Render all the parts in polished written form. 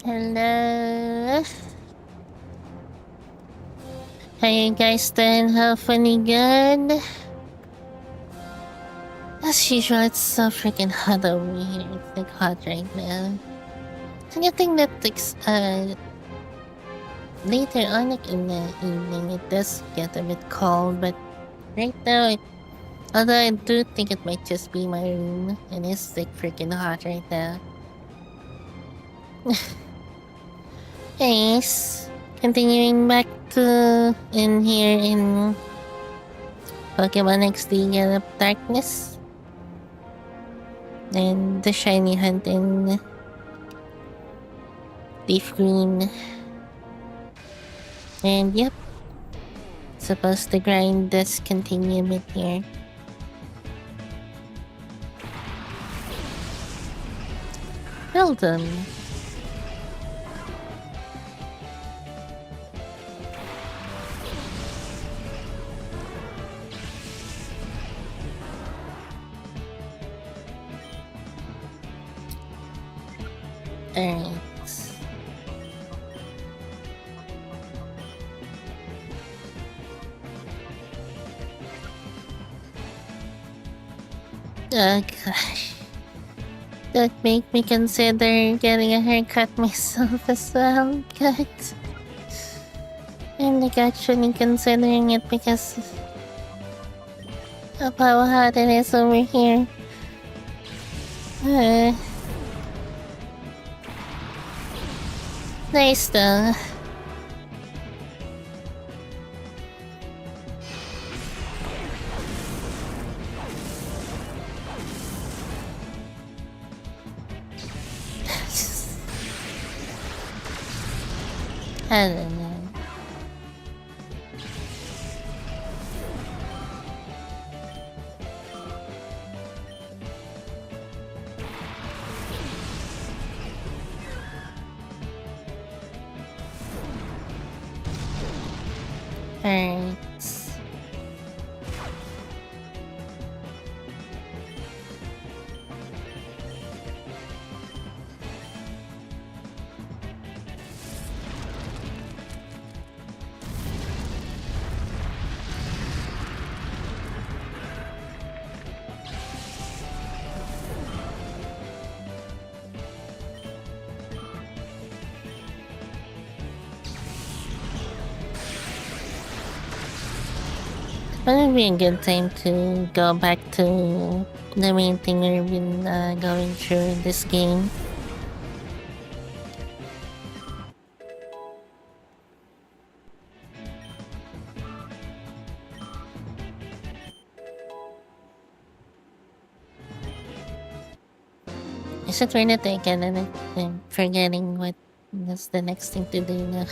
Hello. How you guys doing? Hopefully good. As usual, it's so freaking hot over here. It's like hot right now. And I think that later on, like in the evening, it does get a bit cold. But right now, although I do think it might just be my room, and it's like freaking hot right now. Anyways, continuing back to in here in Pokemon XD Gale of Darkness. And the shiny hunt in leaf green. And yep, supposed the grind does continue a bit here. Well done. Alright. Oh gosh. That make me consider getting a haircut myself as well, God. I'm like actually considering it because of how hot it is over here. Nice though. I don't know. Alright. Would be a good time to go back to the main thing we've been going through in this game. I should turn it again and I'm forgetting what was the next thing to do now.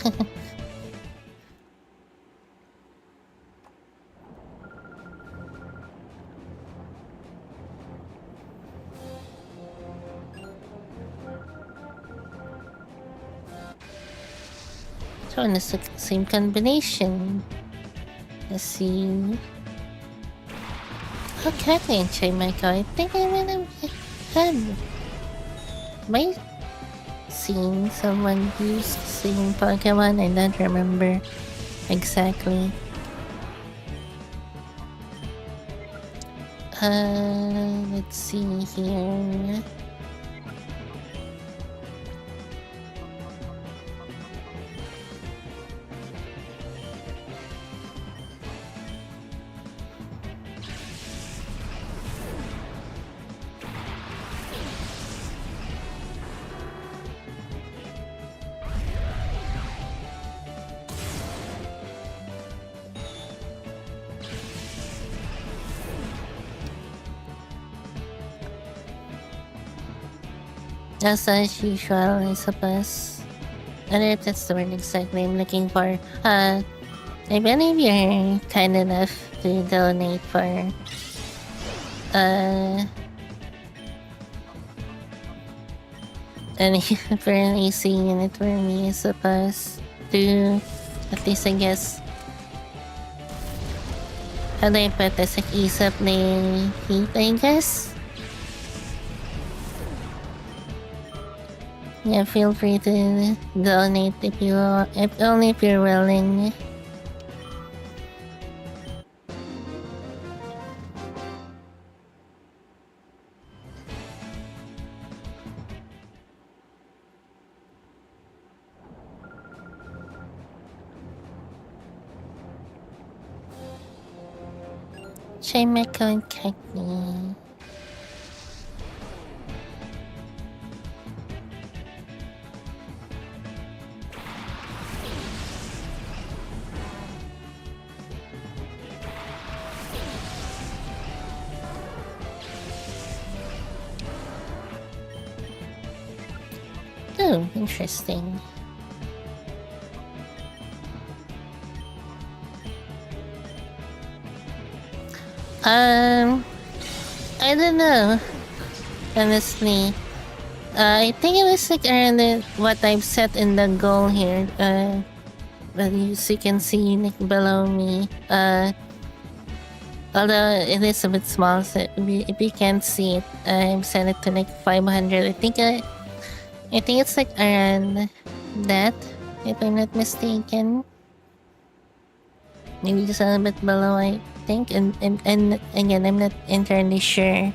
So it's the same combination. Let's see. How can I enjoy my car? I think I might have my seen someone use the same Pokemon. I don't remember exactly. Let's see here. Just as usual, I suppose. I don't know if that's the word exactly I'm looking for. I believe you're kind enough to donate for for an AC unit for me, I suppose. To at least I guess how do I put this, like ease up the heat, I guess. Yeah, feel free to donate if only if you're willing. Chimeko and Kekni. Oh, interesting. I don't know. Honestly, I think it was like around what I've set in the goal here. But you can see like below me. Although it is a bit small, so if you can't see it, I've set it to like 500. I think it's like around that, if I'm not mistaken. Maybe just a little bit below, I think. And again, I'm not entirely sure.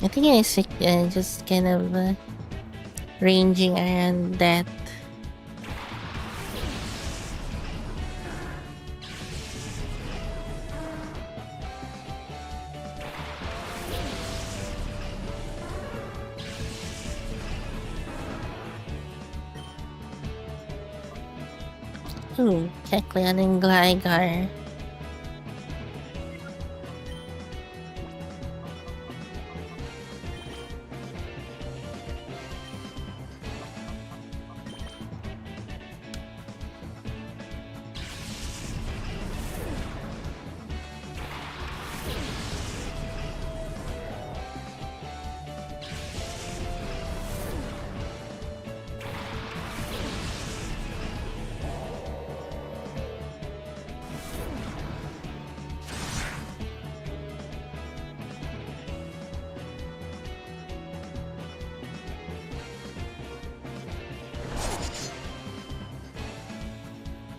I think it's like, just kind of ranging around that. Ooh, Kecleon and Gligar.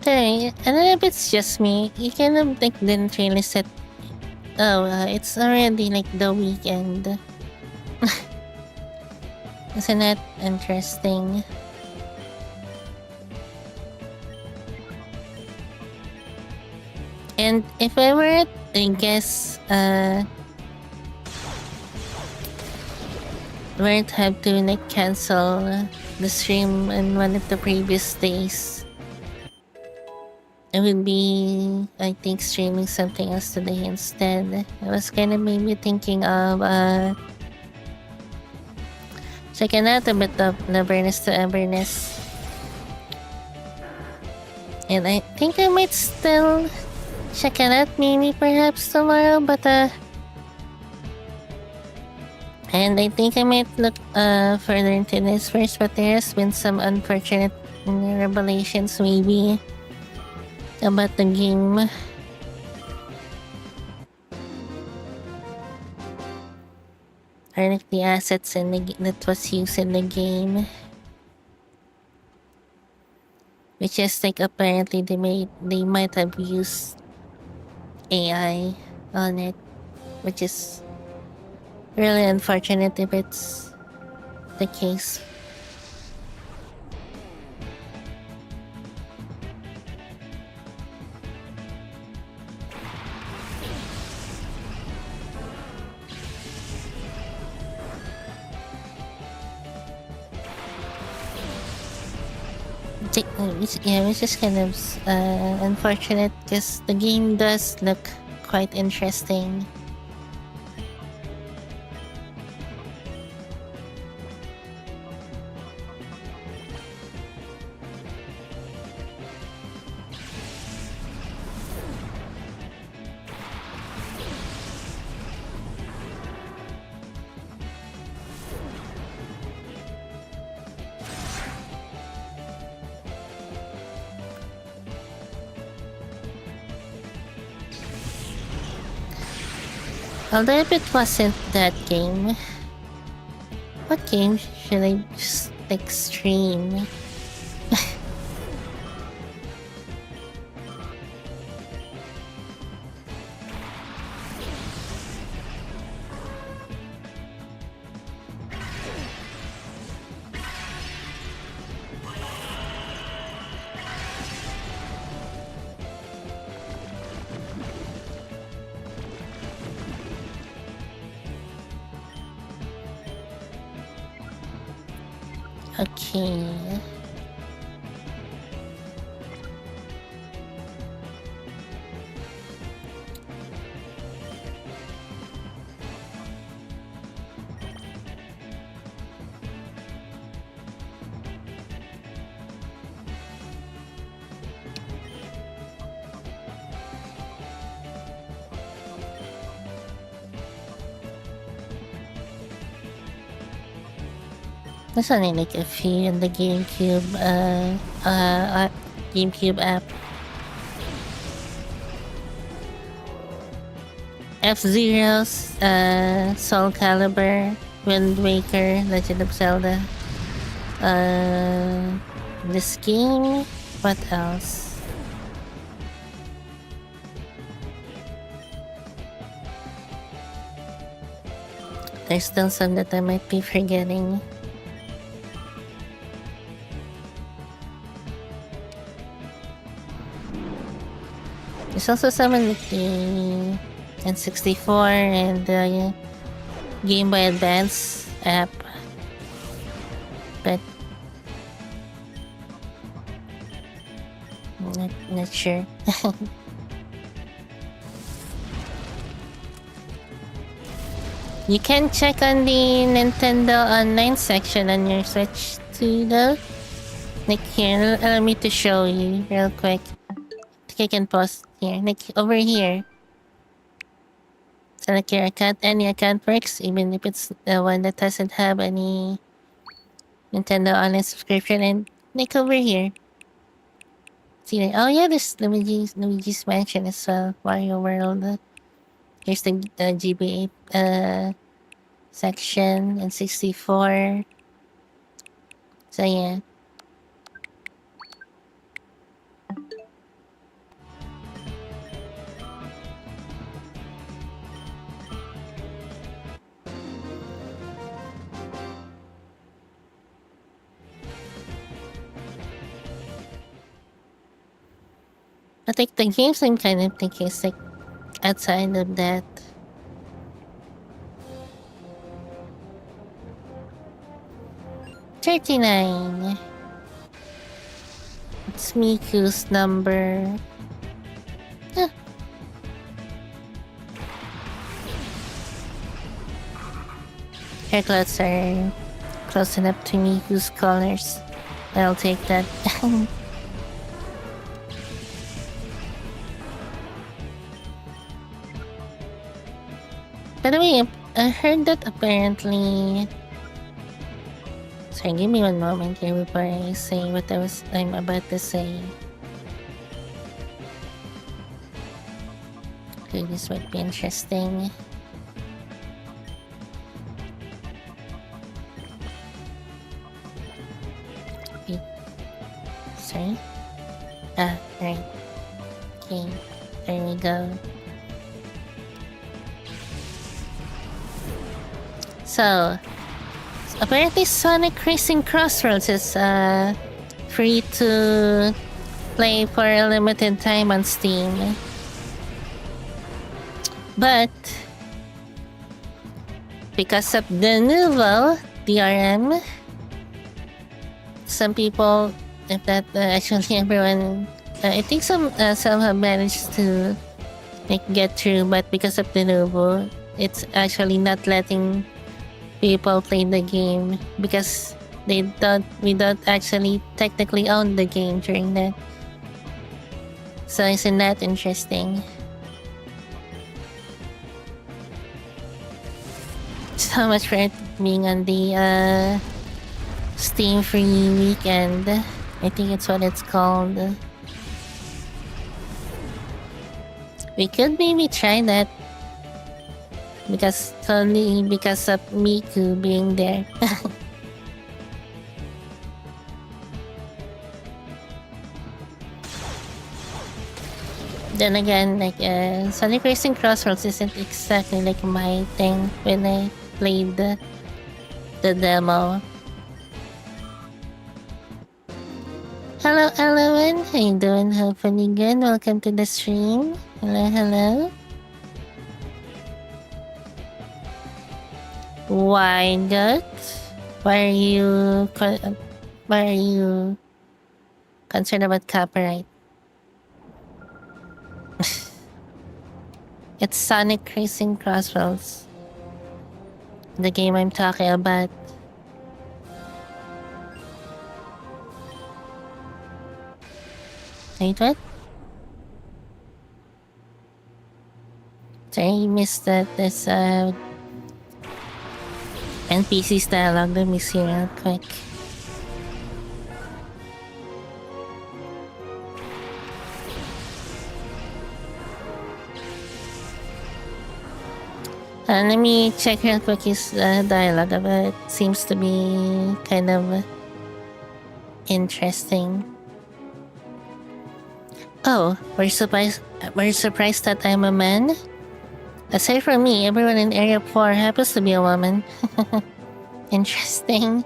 Sorry, I don't know if it's just me. You kind of like didn't really set. Oh, it's already like the weekend. Isn't that interesting? And if I were, I guess, we'd have to like cancel the stream on one of the previous days. I would be, I think, streaming something else today instead. I was kind of maybe thinking of checking out a bit of Neverness to Everness. And I think I might still check it out maybe perhaps tomorrow, but and I think I might look further into this first, but there has been some unfortunate revelations maybe about the game. Or like the assets in that was used in the game. Which is like apparently they might have used AI on it. Which is really unfortunate if it's the case. Which is kind of unfortunate because the game does look quite interesting. Although if it wasn't that game, what game should I just like stream? Okay. There's only like a few in the GameCube app. F-Zero's, Soul Calibur, Wind Waker, Legend of Zelda. This game. What else? There's still some that I might be forgetting. There's also some in the N64 and the Game Boy Advance app. But not sure. You can check on the Nintendo Online section on your Switch too, though. Like here, allow me to show you real quick. I can pause here, like over here. Select your account, any account works, even if it's the one that doesn't have any Nintendo Online subscription. And like over here, see, like, oh yeah, there's Luigi's Mansion as well, Wario World. Here's the GBA section and 64. So yeah. But like the games I'm kind of thinking is like outside of that. $39. It's Miku's number. Huh. Haircuts are close enough to Miku's colors. I'll take that. By the way, I heard that apparently... Sorry, give me one moment here before I say what I'm about to say. Okay, this might be interesting. Wait. Sorry? Ah, right. Okay, there we go. So, apparently Sonic Racing Crossroads is free to play for a limited time on Steam. But because of the nouveau DRM, some people, if not actually everyone, I think some have managed to get through, but because of the nouveau, it's actually not letting people play the game because we don't actually technically own the game during that. So isn't that interesting? So much for it being on the Steam free weekend. I think it's what it's called. We could maybe try that. Because only because of Miku being there. Then again, like Sonic Racing Crossroads isn't exactly like my thing when I played the demo. Hello, Elowen. How you doing? Hopefully good. Welcome to the stream. Hello, hello. Why not? Why are you concerned about copyright? It's Sonic Racing Crossroads, the game I'm talking about. Wait, what? Sorry, you missed that. This NPC's dialogue. Let me see real quick. Let me check real quick his dialogue, but it seems to be kind of interesting. Oh, we're surprised that I'm a man? Aside from me, everyone in Area 4 happens to be a woman. Interesting.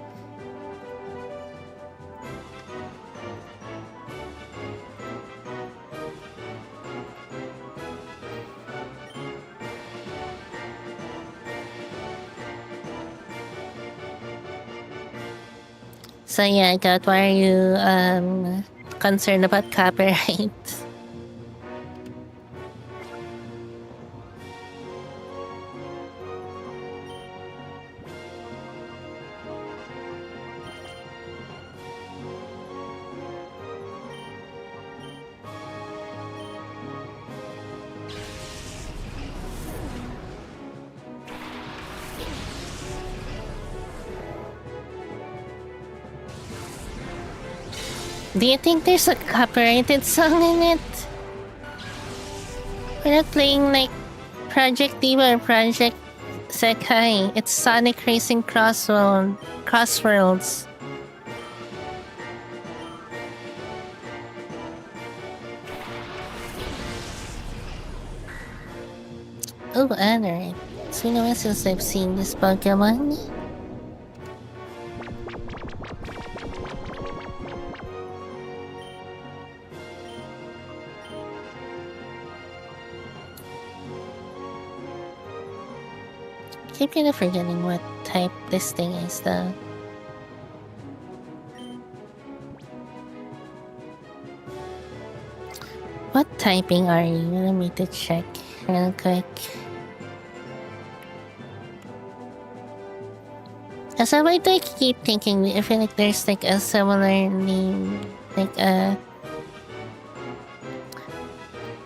So yeah, God, why are you concerned about copyright? Do you think there's a copyrighted song in it? We're not playing like Project Diva or Project Sekai. It's Sonic Racing Crossworlds. Oh, alright. It's been a while since I've seen this Pokemon. Keep kind of forgetting what type this thing is though. What typing are you? Let me to check real quick. So why do I keep thinking I feel like there's like a similar name, like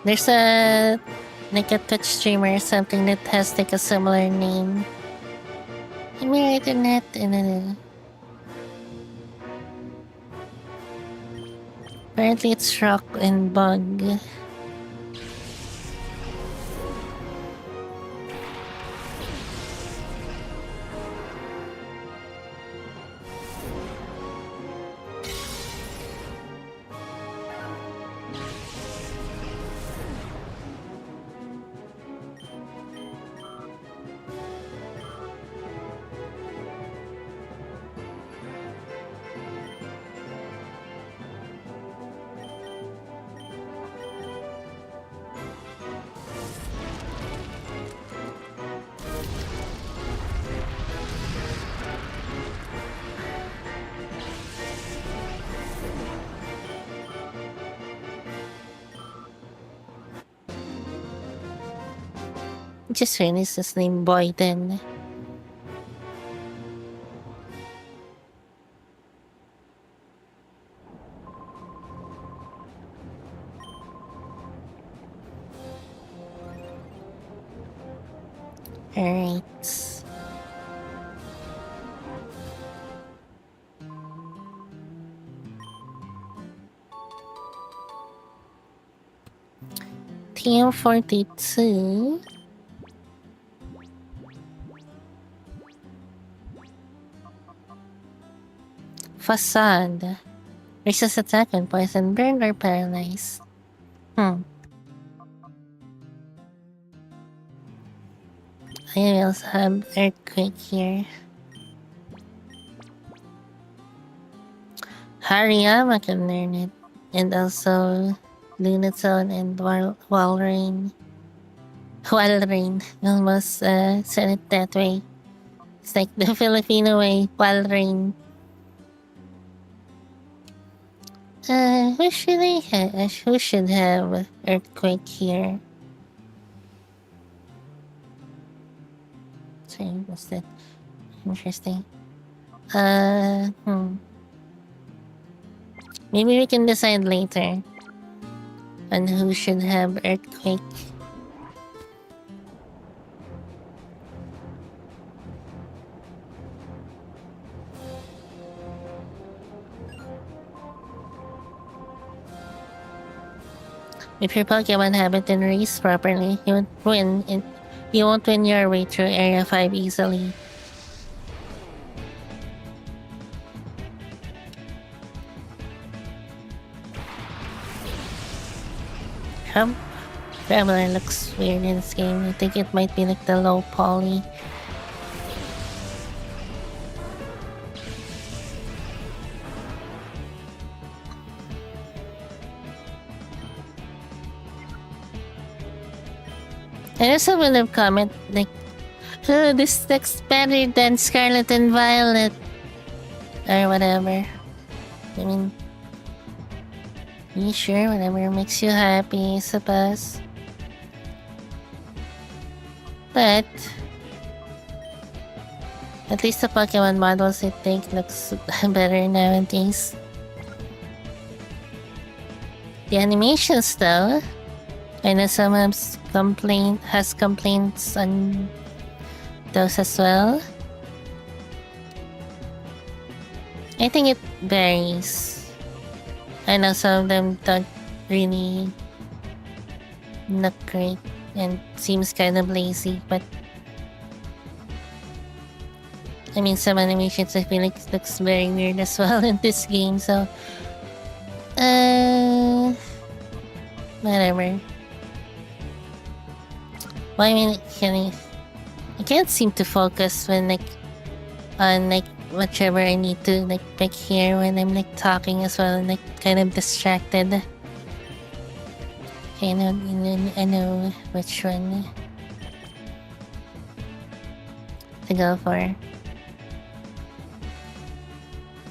there's a Twitch streamer or something that has like a similar name. Let me write in that apparently it's Rock and Bug. Just finished his name Boyden. Alright. Team 42. Facade. Resist attack when poison, burned, or paralyzed. I also have Earthquake here. Hariyama can learn it. And also Lunatone and Walrein. Walrein. Almost said it that way. It's like the Filipino way. Walrein. Who should I have? Who should have Earthquake here? Sorry, what's that? Interesting. Maybe we can decide later on who should have Earthquake. If your Pokemon haven't been raised properly, you won't win your way through Area 5 easily. Traveler looks weird in this game. I think it might be like the low poly. I also will have comment like, oh, this looks better than Scarlet and Violet. Or whatever. I mean, you sure? Whatever makes you happy, I suppose. But at least the Pokemon models I think looks better nowadays. The animations though, I know some has complaints on those as well. I think it varies. I know some of them don't really look great and seems kind of lazy, but I mean some animations I feel like looks very weird as well in this game, so whatever. Well, I mean, I can't seem to focus when on whichever I need to pick here when I'm talking as well and kind of distracted. Okay, I know which one to go for.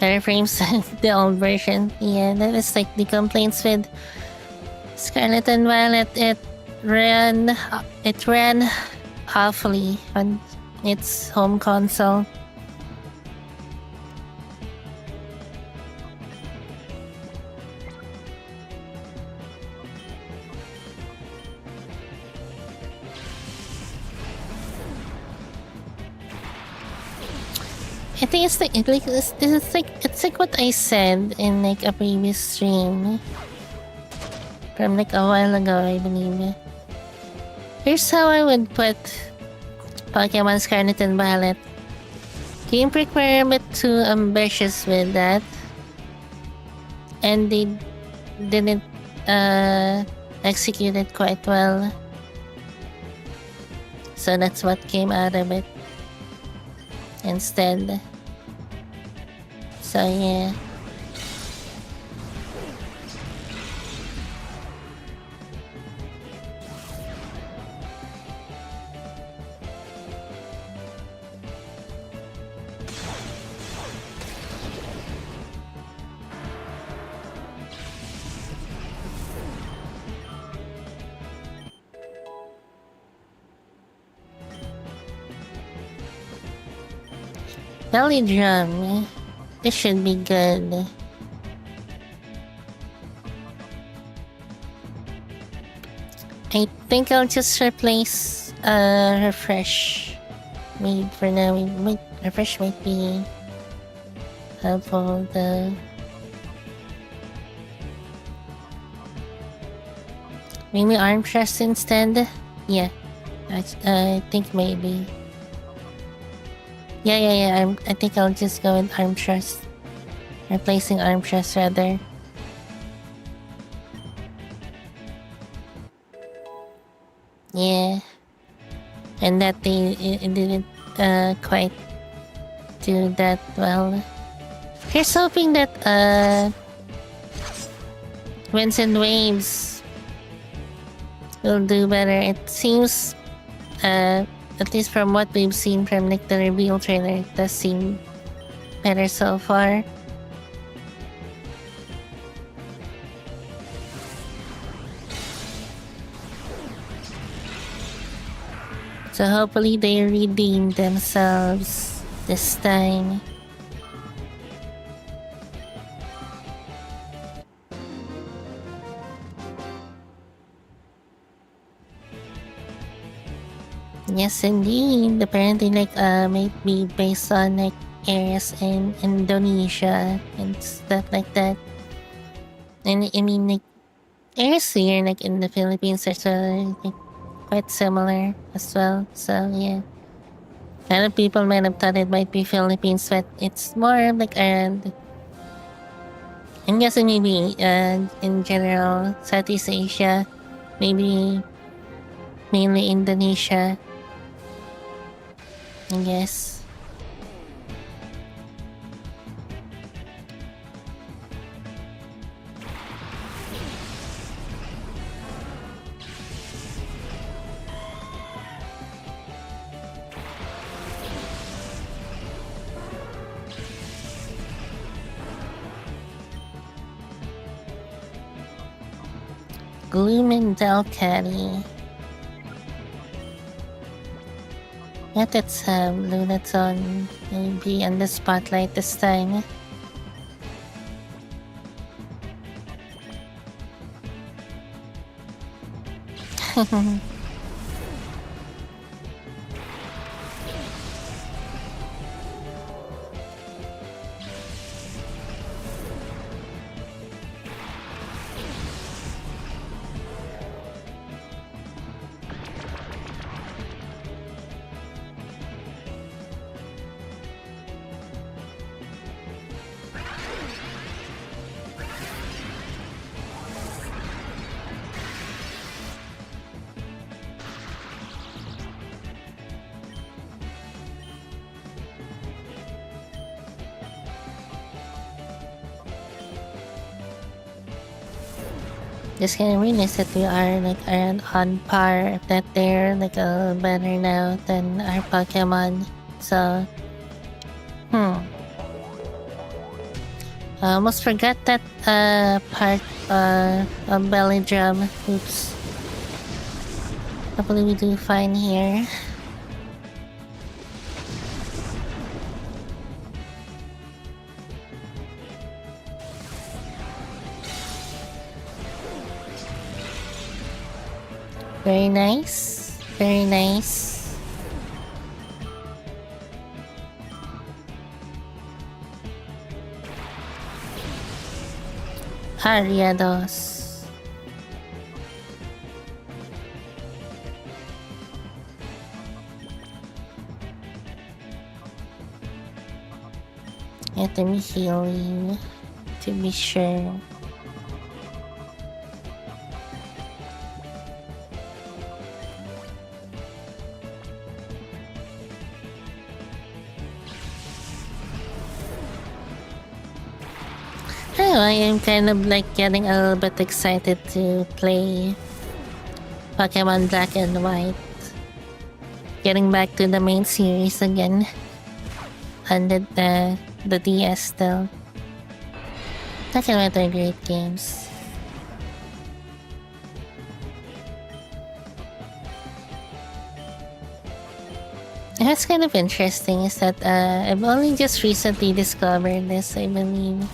Better frames than the old version. Yeah, that is the complaints with Scarlet and Violet. It ran awfully on its home console. I think it's like what I said in a previous stream from a while ago, I believe. Here's how I would put Pokemon Scarlet and Violet. Game Freak were a bit too ambitious with that, and they didn't execute it quite well. So that's what came out of it instead. So yeah. Belly drum. This should be good. I think I'll just replace refresh. Maybe for now, refresh might be helpful. Maybe arm thrust instead. Yeah, I think maybe. Yeah. I think I'll just go with arm thrust Replacing armchairs rather. Yeah. And that they it didn't quite do that well. Here's hoping that Winds and Waves will do better. It seems at least from what we've seen from like the reveal trailer, it does seem better so far. So hopefully they redeem themselves this time. Yes, indeed. Apparently, like, might be based on like areas in Indonesia and stuff like that. And I mean, like, areas here, like in the Philippines, are like quite similar as well. So yeah, a lot of people might have thought it might be Philippines, but it's more like around. I'm guessing maybe in general Southeast Asia, maybe mainly Indonesia. I guess. Gloom and Delcatty. Yeah, that's Lunaton. Maybe on the spotlight this time. Just kind of realize that we are like around on par, if not there, like a little better now than our Pokemon. So, I almost forgot that part of Belly Drum. Oops. Hopefully we do fine here. Very nice. Very nice. Ariados. Let me heal you to be sure. I am kind of like getting a little bit excited to play Pokemon Black and White. Getting back to the main series again. On the DS still. Black and White are great games. And what's kind of interesting is that I've only just recently discovered this, I believe.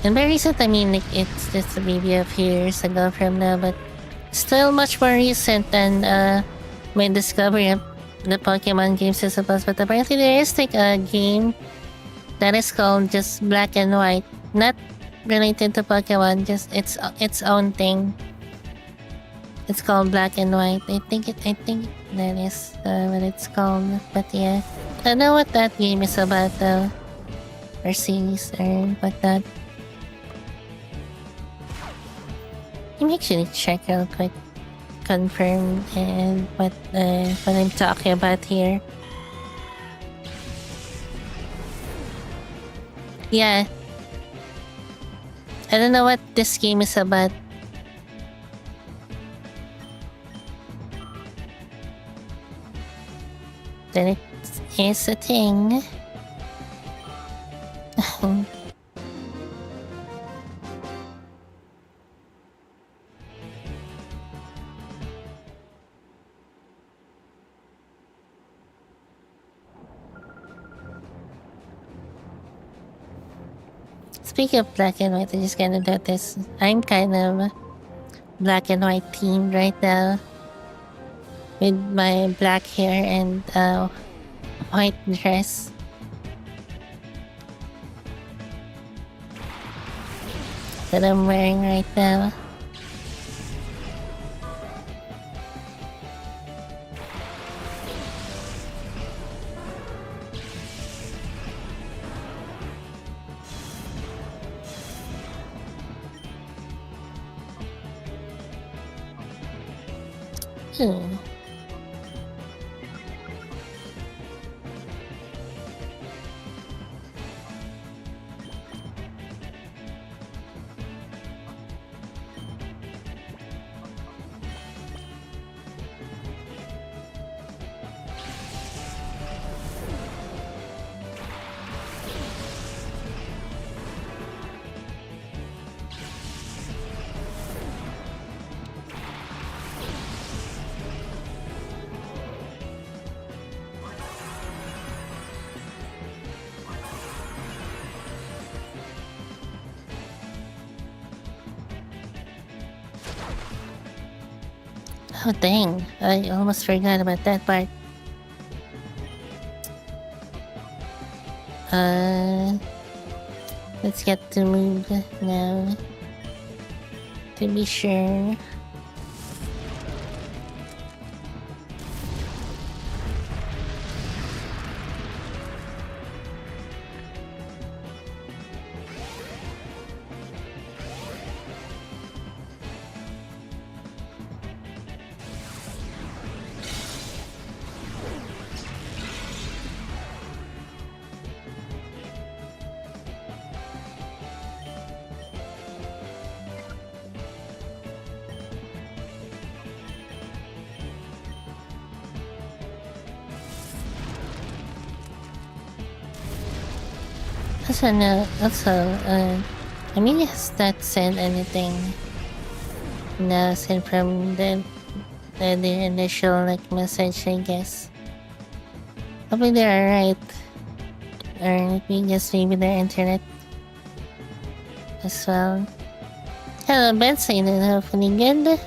And by recent, I mean like it's just maybe a few years ago from now, but still much more recent than my discovery of the Pokemon games, I suppose. But apparently there is like a game that is called just Black and White, not related to Pokemon, just its own thing. It's called Black and White. I think that is what it's called. But yeah, I don't know what that game is about though. or series or whatnot. Let me actually check real quick, confirm and what I'm talking about here. Yeah. I don't know what this game is about. Then it is a thing. Speaking of black and white, I just kind of noticed I'm kind of black and white themed right now. With my black hair and white dress. That I'm wearing right now. Hmm. Oh dang, I almost forgot about that part. Let's get to move now. To be sure. Also, no, Amelia has not said anything. No, aside from the initial message, I guess. Hopefully they're alright. Or maybe their internet as well. Hello, Betsy, hopefully good.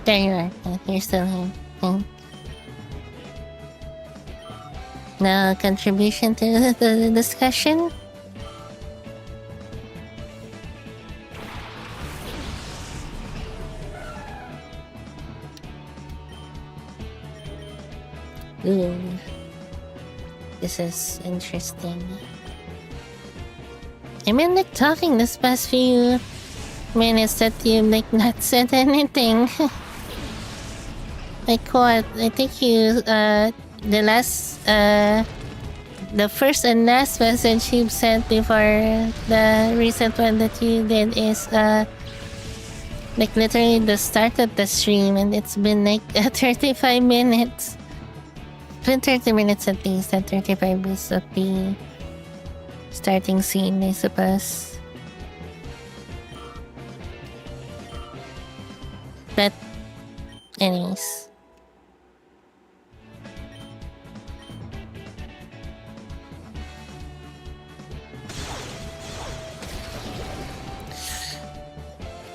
There you are. You're still here. Now, contribution to the discussion? Ooh. This is interesting. I mean, talking this past few minutes that you not said anything. Like what? I think you the first and last message you sent before the recent one that you did is literally the start of the stream, and it's been 35 minutes. It's been 30 minutes at least, and 35 minutes of the starting scene, I suppose. But anyways.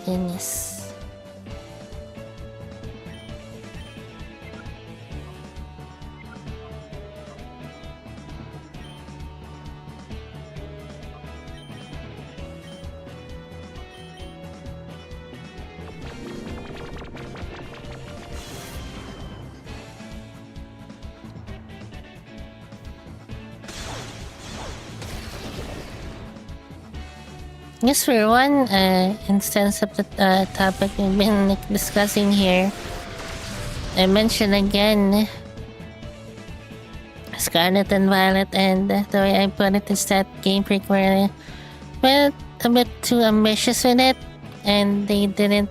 Goodness. Just for one instance of the topic we've been like, discussing here, I mentioned again Scarlet and Violet, and the way I put it is that Game Freak went a bit too ambitious with it, and they didn't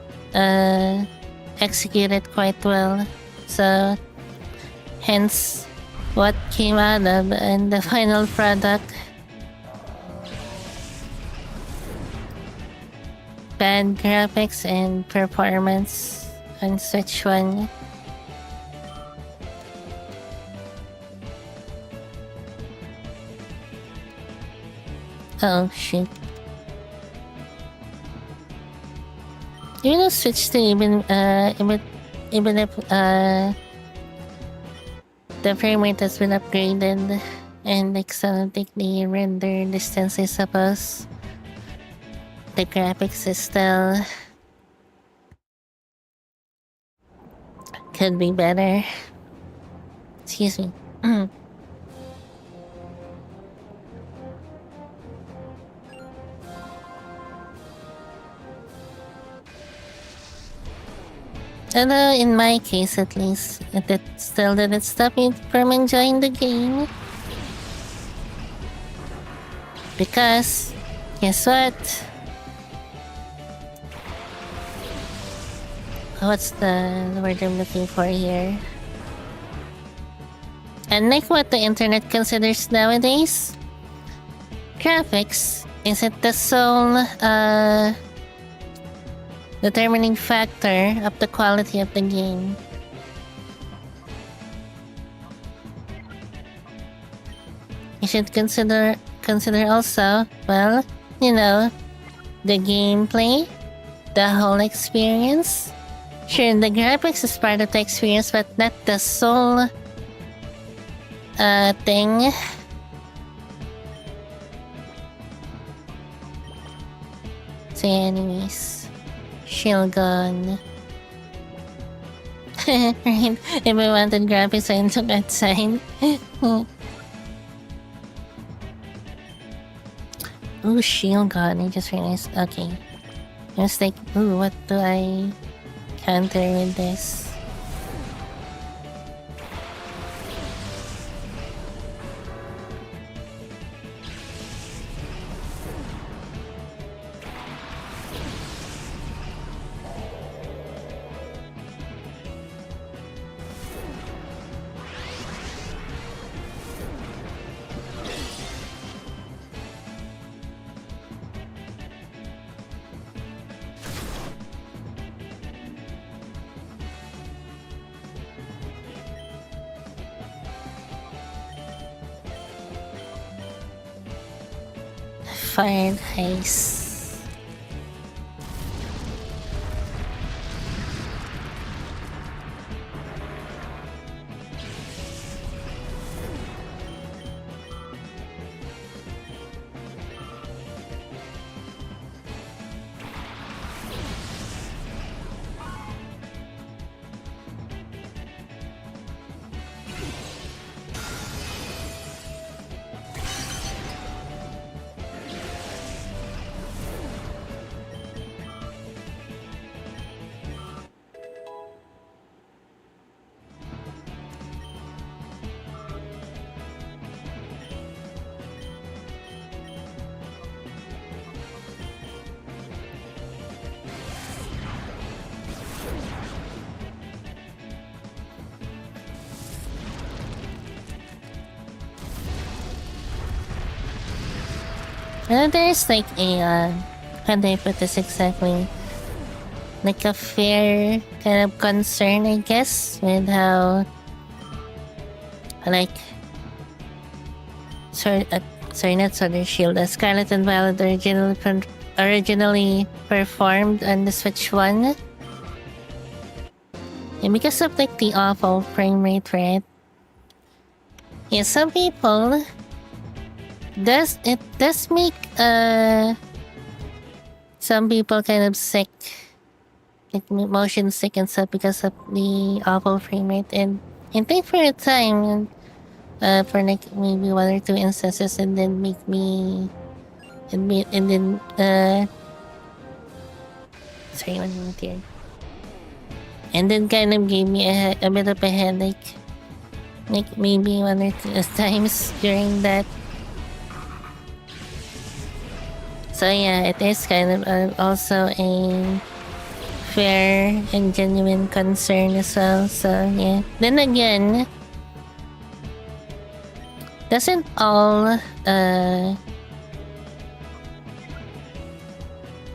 execute it quite well. So, hence, what came out of and the final product. Bad graphics and performance on Switch 1. Oh shit. Even though Switch 2 even if the frame rate has been upgraded and excellently render distance, I suppose, the graphics is still could be better. Excuse me. Although in my case at least, it still didn't stop me from enjoying the game. Because, guess what? What's the word I'm looking for here? Unlike what the internet considers nowadays, graphics isn't the sole determining factor of the quality of the game. You should consider also, well, you know, the gameplay, the whole experience. Sure, the graphics is part of the experience, but not the sole thing. So anyways, shield gun. Right, if I wanted graphics, I took that sign. Ooh, shield gun, I just realized. Okay. I was like, ooh, what do I counter with this? Fired ice. There's like a, how do I put this exactly? Like a fair kind of concern, I guess, with how, like, sorry, not Sword and Shield, Scarlet and Violet originally performed on the Switch 1. And because of like the awful frame rate, right? Yeah, some people it does make some people kind of sick, like motion sick and stuff because of the awful frame rate. And I think for a time, for like maybe 1 or 2 instances, it did make me and then sorry, 1 minute here. And then kind of gave me a bit of a headache. Like maybe 1 or 2 times during that. So yeah, it is kind of also a fair and genuine concern as well. So yeah. Then again, doesn't all I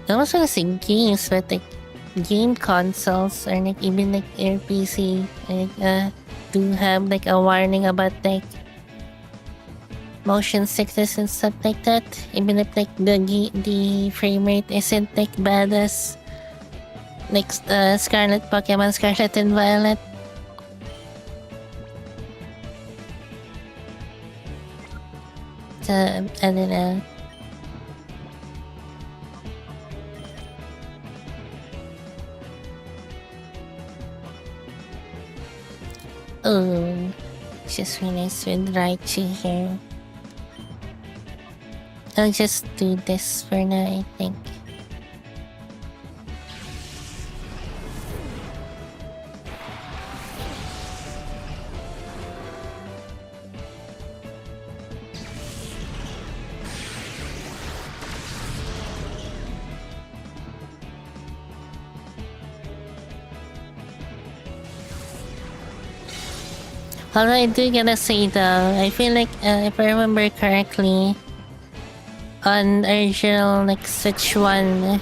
was gonna say games, but like game consoles or like even like your PC like do have like a warning about like motion sickness and stuff like that. Even if like the frame rate isn't like bad as like Pokemon Scarlet and Violet. So I don't know. Oh, just finished with Raichu here. I'll just do this for now, I think. Although I do gotta say though, I feel like if I remember correctly, on original like Switch 1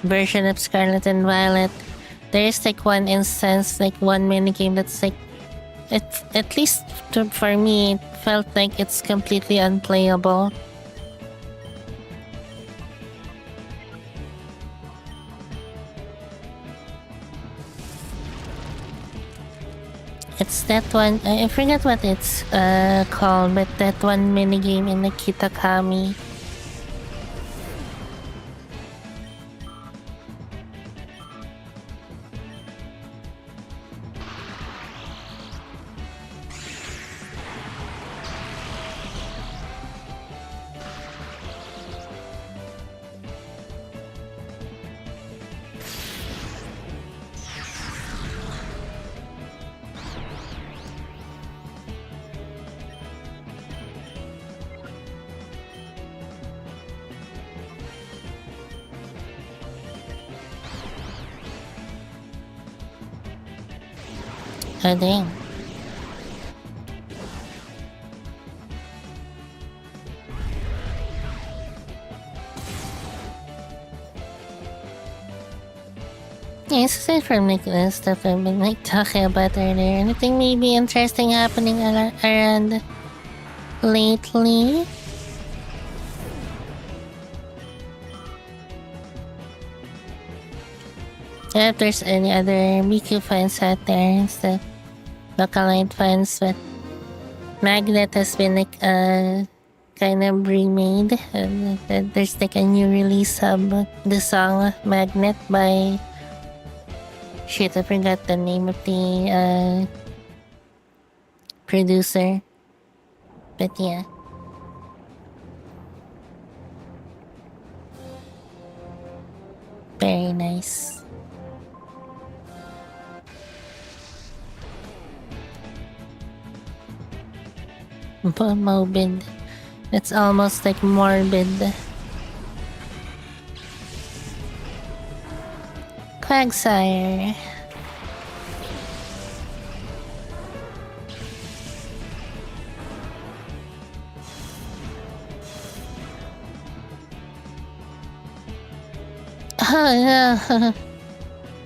version of Scarlet and Violet, there's like one instance, like one minigame that's like, at least for me, it felt like it's completely unplayable. It's that one, I forget what it's called, but that one minigame in the Kitakami. Oh dang. Yes, aside from like the stuff I've been like talking about earlier, anything maybe interesting happening around lately? Yeah, if there's any other Miku fans out there, stuff. Localite fans, but Magnet has been like kind of remade. There's like a new release of the song Magnet by shit, I forgot the name of the producer. But yeah. Very nice. Morbid. It's almost like morbid. Quagsire. Oh no.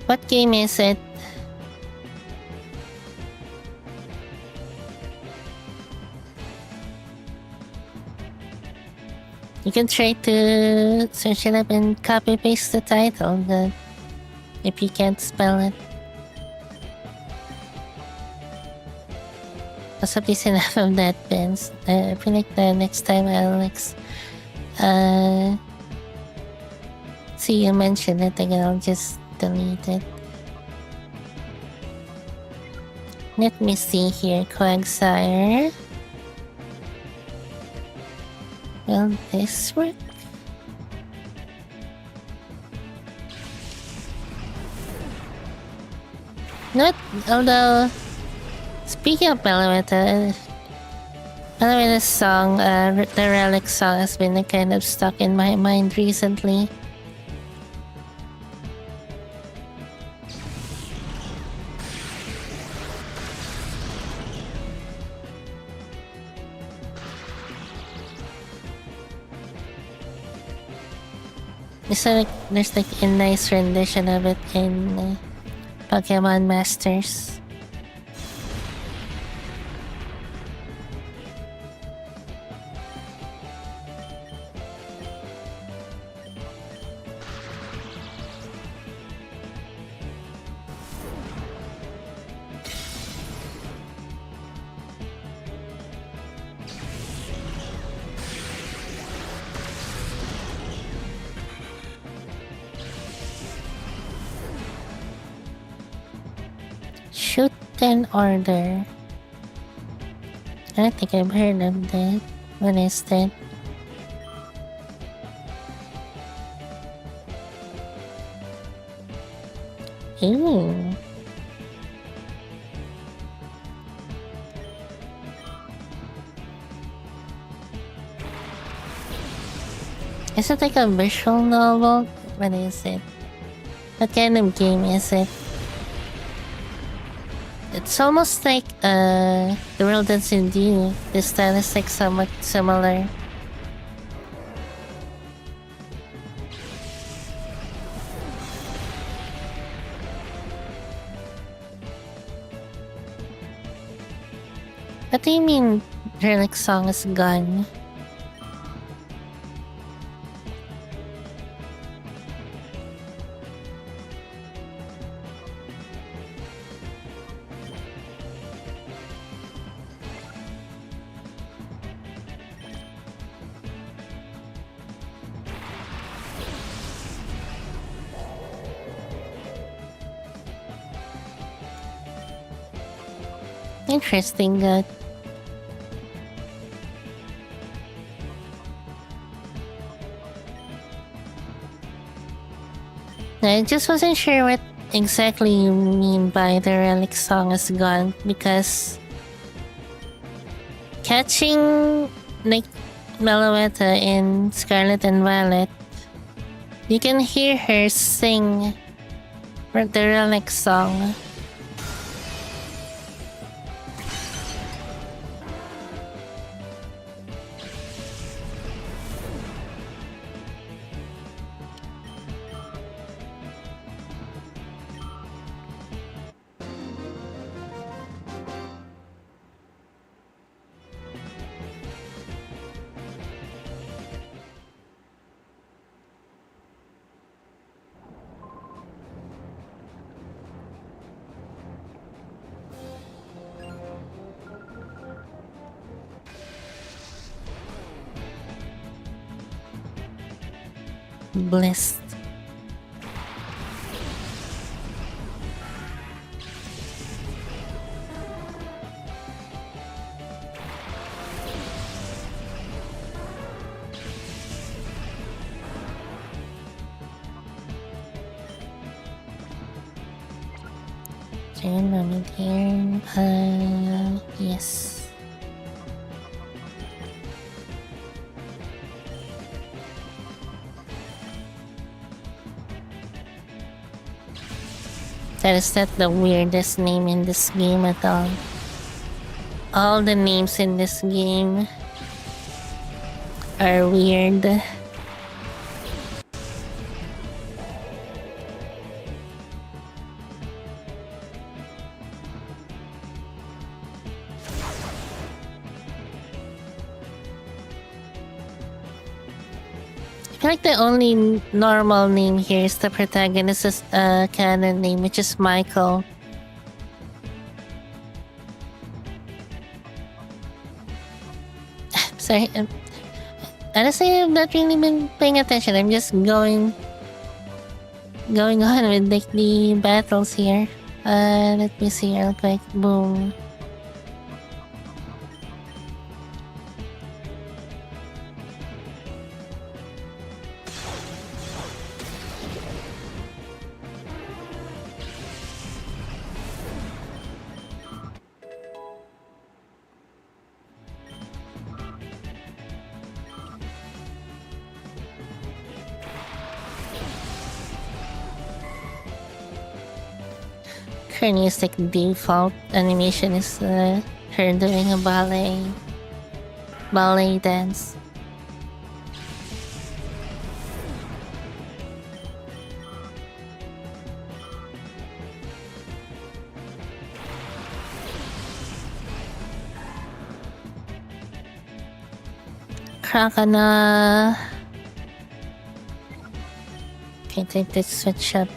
What game is it? You can try to search it up and copy paste the title if you can't spell it. Also, please enough of that, Vince. I feel like the next time I'll like see you mention it again, I'll just delete it. Let me see here, Quagsire. Will this work? Not, although, speaking of Meloetta's song, the Relic song has been kind of stuck in my mind recently. There's like a nice rendition of it in Pokemon Masters. Shoot and Order. I don't think I've heard of that. What is that? Ooh. Is it like a visual novel? What is it? What kind of game is it? It's almost like The World Ends in You. The style is like somewhat similar. What do you mean Relic song is gone? Interesting that. I just wasn't sure what exactly you mean by the Relic song is gone, because catching like Meloetta in Scarlet and Violet, you can hear her sing the Relic song. Blessed. Jane, mommy dear. Yes. That is not the weirdest name in this game at all. All the names in this game are weird. I feel like the only normal name here is the protagonist's canon name, which is Michael. Sorry, honestly, I've not really been paying attention. I'm just going on with like the battles here. Let me see real quick. Boom. synchronistic default animation is her doing a ballet dance. Krakana. Okay, take this switch up.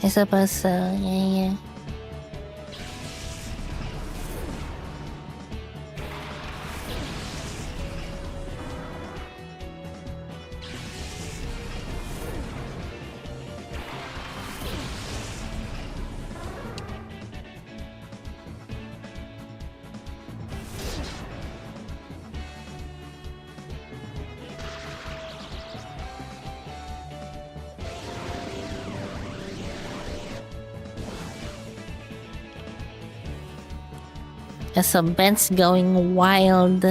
I suppose so, yeah. So Ben's going wild.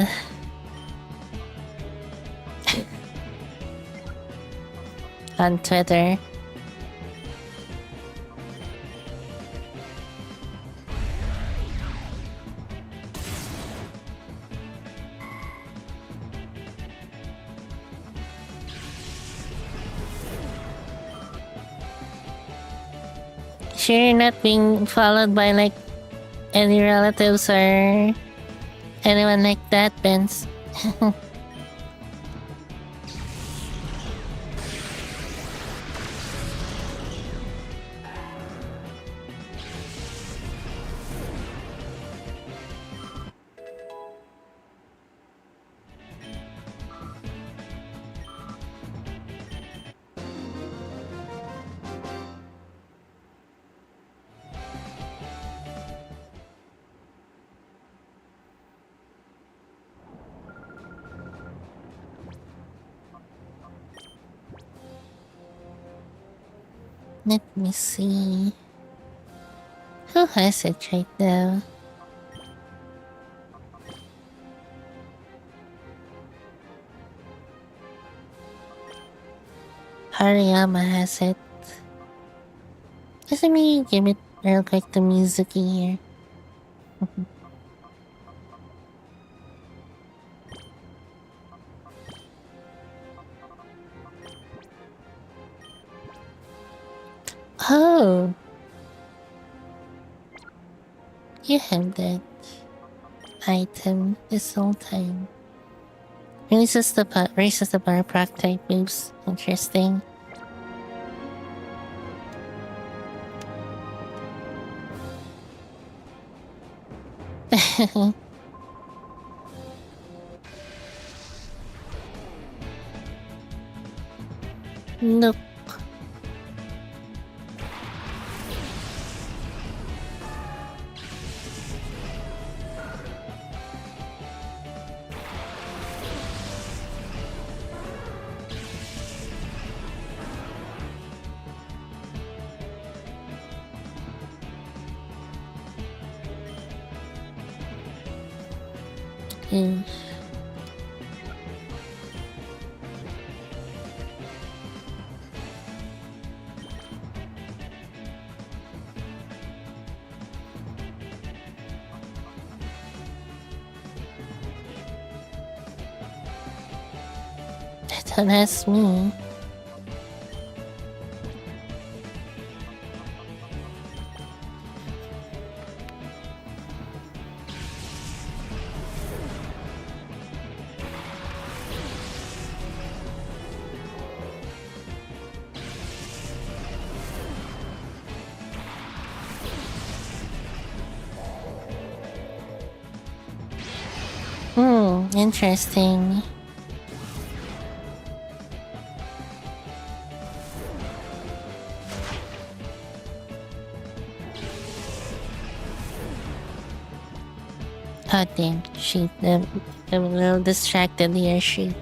On Twitter. Sure you're not being followed by like any relatives or anyone like that, Benz? Let me see. Who has it right now? Hariyama has it. Just let me give it real quick to Mizuki here. Oh! You have that item this whole time. Raises the bar proc type moves. Interesting. Nope. Mm. Don't ask me. Interesting. Oh damn, shit, I'm a little distracted here, shit.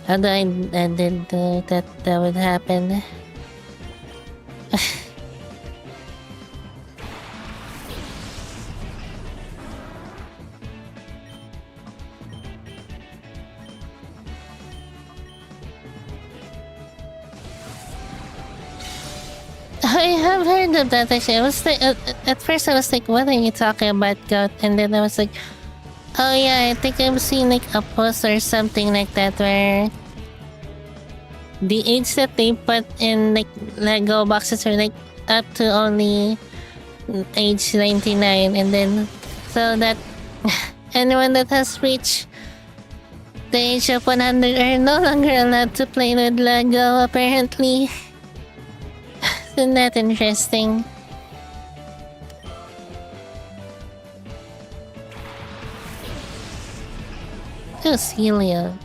Although I did that would happen. I have heard of that actually. I was like, at first I was like, what are you talking about, God? And then I was like, oh yeah, I think I've seen like a post or something like that where the age that they put in like Lego boxes are like up to only age 99, and then so that anyone that has reached the age of 100 are no longer allowed to play with Lego apparently. Isn't that interesting? Oh, Celia.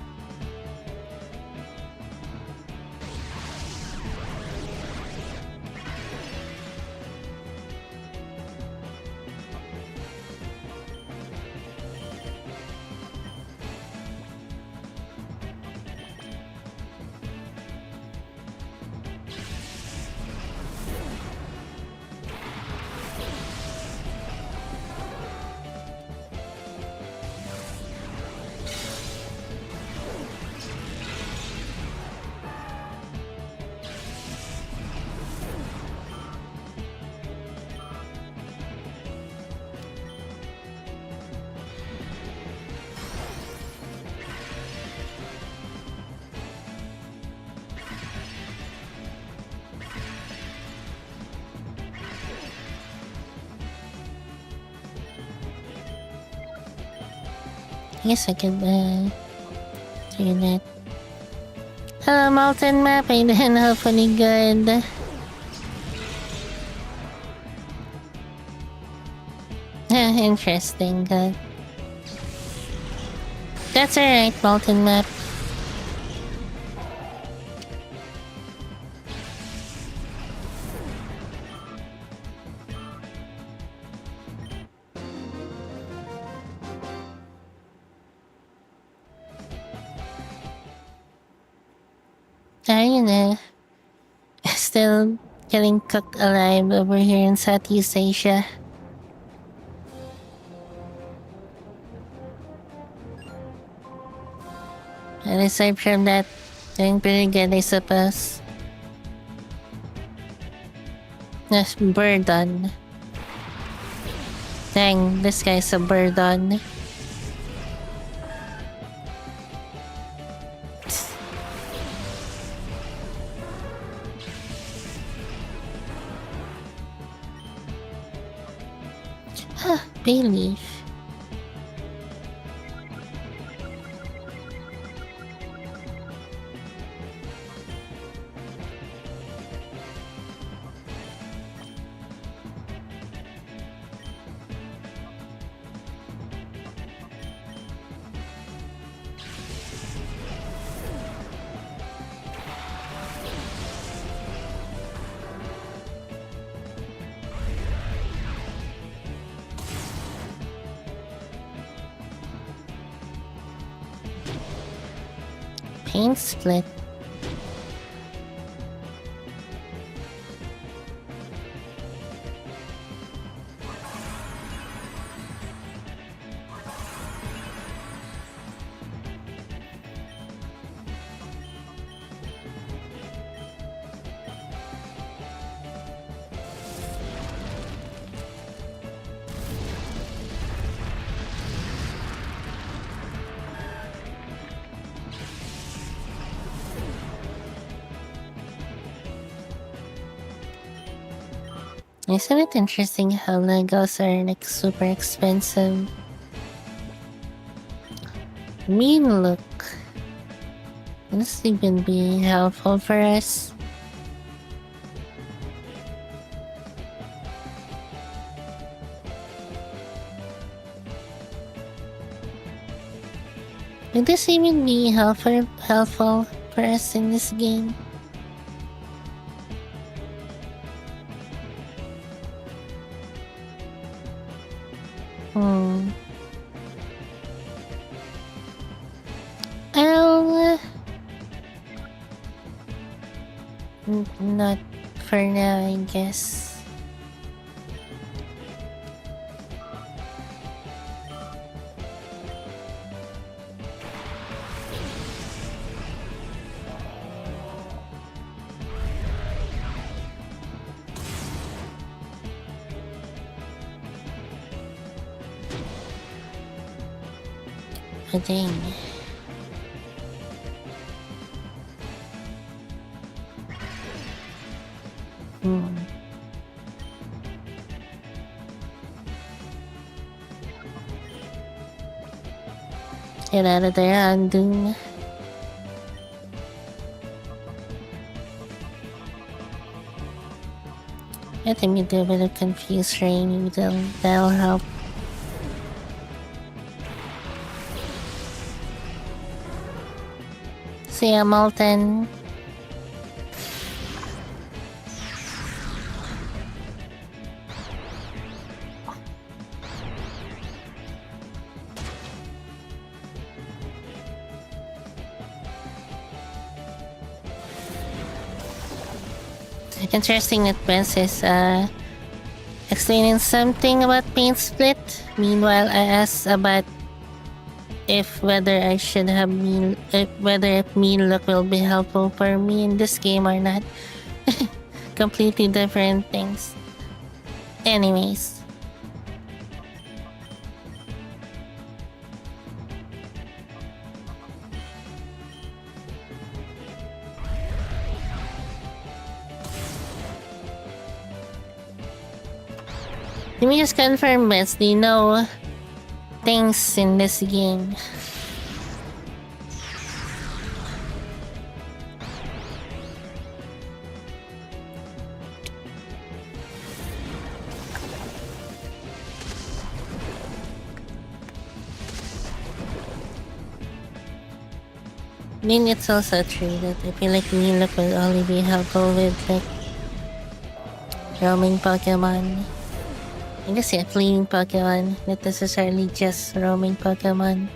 I guess I could do that. Hello, mountain map. I didn't hopefully good. Interesting, good. That's alright, mountain map. You know, still getting cooked alive over here in Southeast Asia. And aside from that, doing pretty good, I suppose. Yes, burden. Dang, this guy's a burden. Bay leaf. Paint split. Isn't it interesting how Legos are like super expensive? Mean look. Will this even be helpful for us? Will this even be helpful for us in this game? Not for now, I guess. a day. Get out of there, Andu. I think you do a bit of confused training, that'll help. See ya, Molten. Interesting that Benz is explaining something about paint split. Meanwhile, I asked about whether I should have whether mean look will be helpful for me in this game or not. Completely different things. Anyways. Let me just confirm this. Do you know things in this game? I mean, it's also true that I feel like Milook will only be helpful with like roaming Pokemon. I guess yeah, fleeing Pokemon, not necessarily just roaming Pokemon.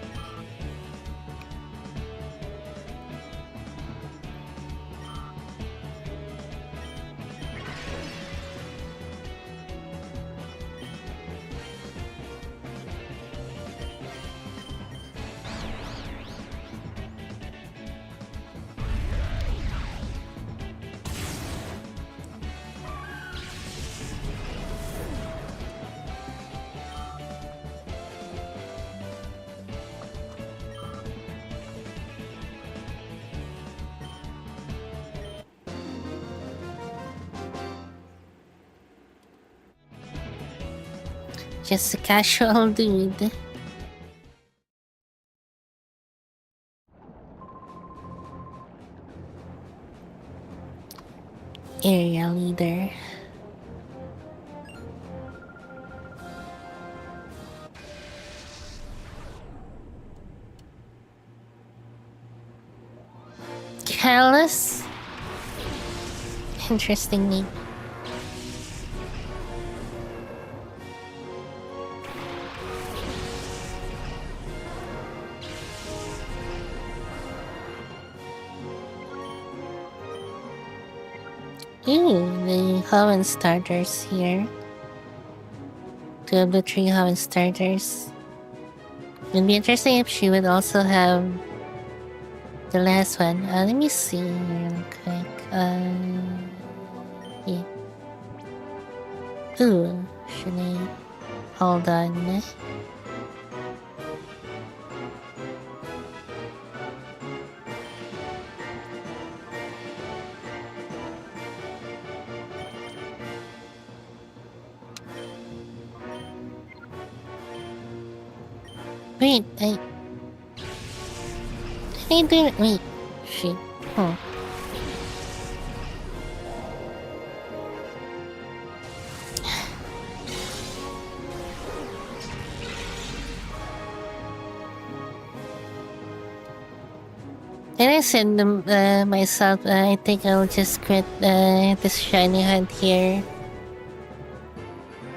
Just a casual dude. Area leader. Callous? Interesting name. Ooh, the Hoenn starters here. Two of the three Hoenn starters. It'd be interesting if she would also have the last one. Let me see real quick. Yeah. Ooh, should I hold on? Wait, I didn't. Wait, shit. Hmm. And I said myself, I think I'll just quit this shiny hunt here.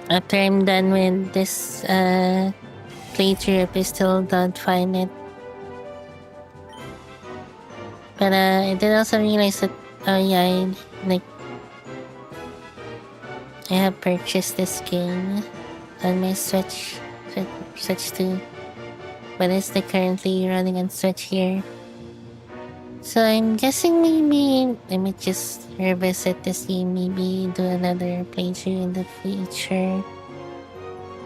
After I'm done with this playthrough, if I still don't find it. But I did also realize that, oh yeah, I have purchased this game on my Switch too. But it's like currently running on Switch here. So I'm guessing maybe I might just revisit this game, maybe do another playthrough in the future.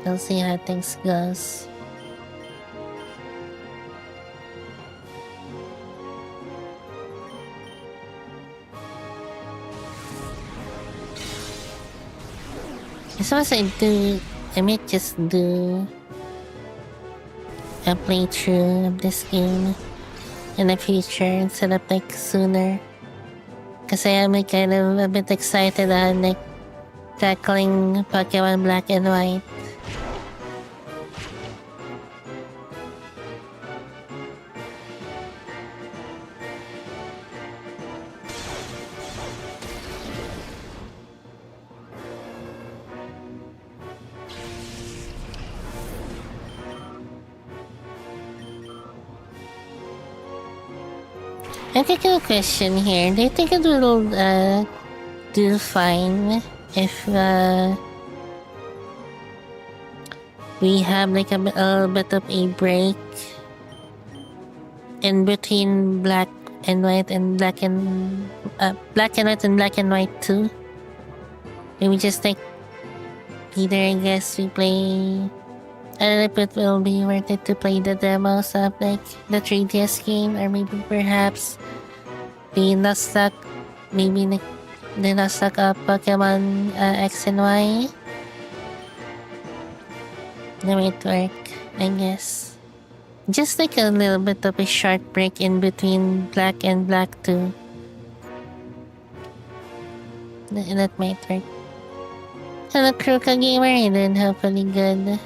We'll see how things goes. As long as I might just do a playthrough of this game in the future instead of like sooner. Cause I am like kind of a bit excited on like tackling Pokemon Black and White. I think a question here. Do you think it will do fine if we have like a little bit of a break in between Black and White and Black and White and Black and White 2? Maybe just like either I guess we play. I don't know if it will be worth it to play the demos of like the 3DS game, or maybe perhaps the Nuzlocke, maybe the Nuzlocke of Pokemon X and Y. That might work, I guess. Just like a little bit of a short break in between Black and Black 2. That might work. Hello, Kruka Gamer, you're doing hopefully good.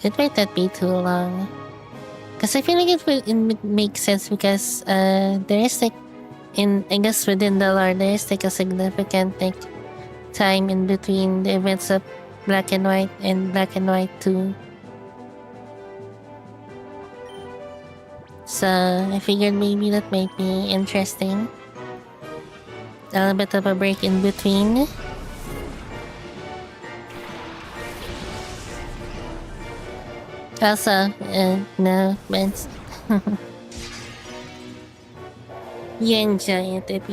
It might not be too long. Because I feel like it make sense because there is like, I guess within the lore, there is like a significant like time in between the events of Black and White and Black and White 2. So I figured maybe that might be interesting. A little bit of a break in between. Also, no, but you enjoy it if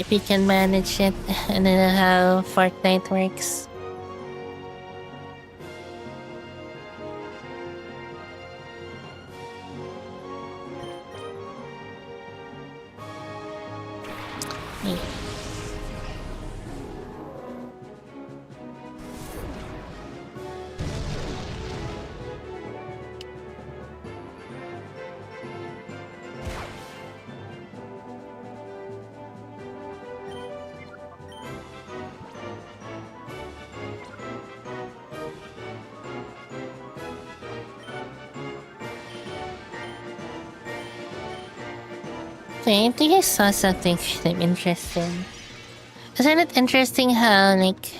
you can manage it. I don't know how Fortnite works. Yeah. I think I saw something kind of interesting. Isn't it interesting how like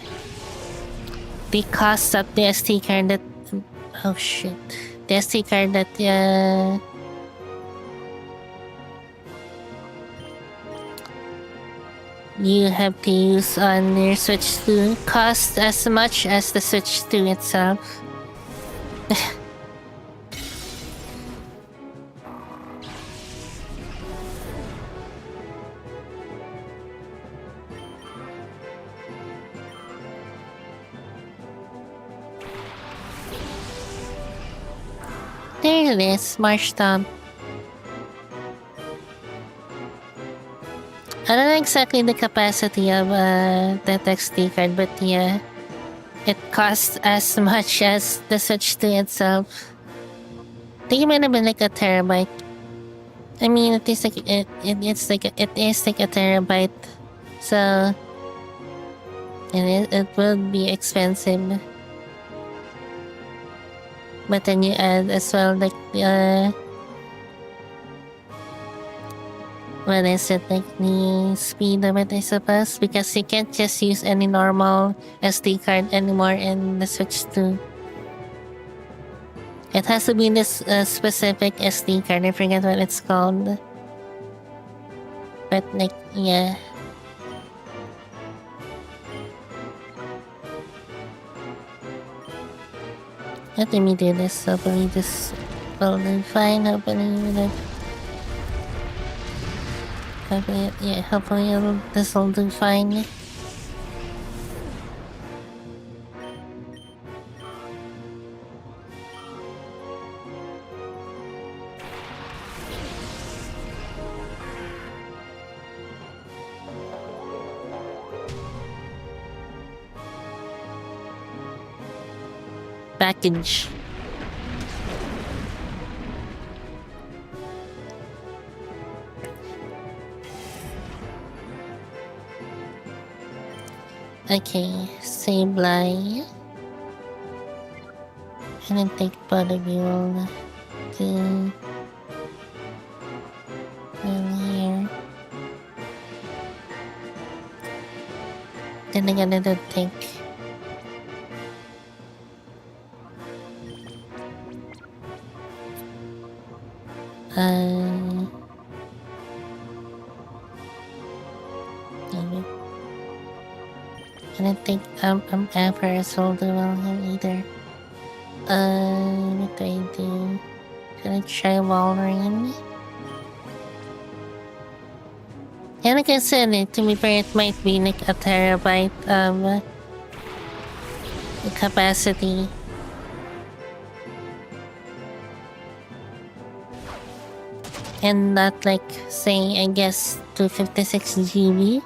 the cost of the SD card that oh shit, the SD card that you have to use on your Switch 2 costs as much as the Switch 2 itself. There it is, Marsh Stomp. I don't know exactly the capacity of that XD card, but yeah, it costs as much as the Switch 2 itself. I think it might have been like a terabyte. I mean, it is like it is like a terabyte, so it will be expensive. But then you add as well like what is it, like the speed of it, I suppose, because you can't just use any normal SD card anymore in the Switch 2. It has to be this specific SD card, I forget what it's called. But like, yeah. Let me do this, hopefully this will do fine, hopefully this will do fine. package. Okay, say bye. And then take polygule to here. Then I'm gonna take maybe. And I think ever as well do well here either. What do I do? Should I try Wolverine? Yeah, like I said, to be fair, it might be like a terabyte of capacity. And not like, say, I guess 256 GB.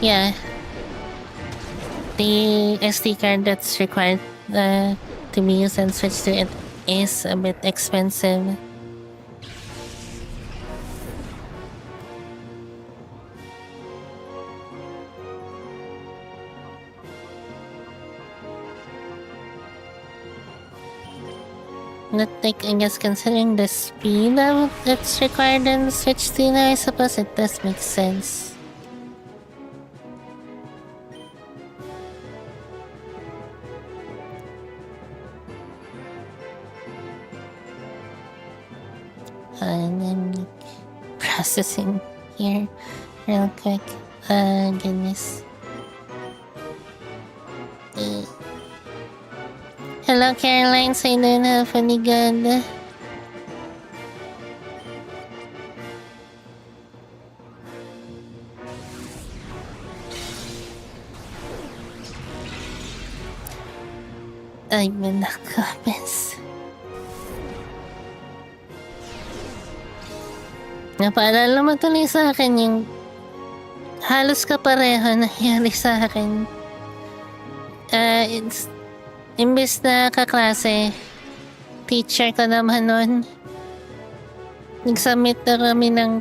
Yeah. The SD card that's required to be used and switched to it is a bit expensive. Not like, I guess, considering the speed that's required in Switch 2 now, I suppose it does make sense. And then processing here real quick. Goodness. Hello, Caroline. So you don't have any good. I'm in the comments. Napaalala mo tuloy sa akin yung halos kapareho nangyari sa akin. It's imbes na kaklase, teacher ko naman nun. Nag-submit na kami ng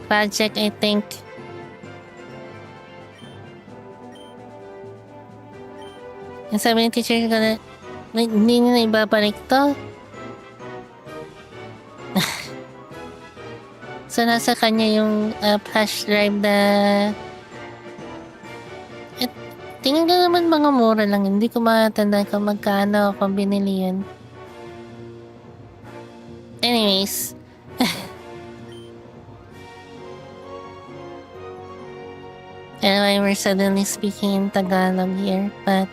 project, I think. Yung sabi ng teacher ko na, hindi na ibabalik to. So, nasa kanya yung flash drive na... Tingin ko naman mga mura lang. Hindi ko matanda kung magkano kung binili yun. Anyways. Anyway, we're suddenly speaking in Tagalog here. But...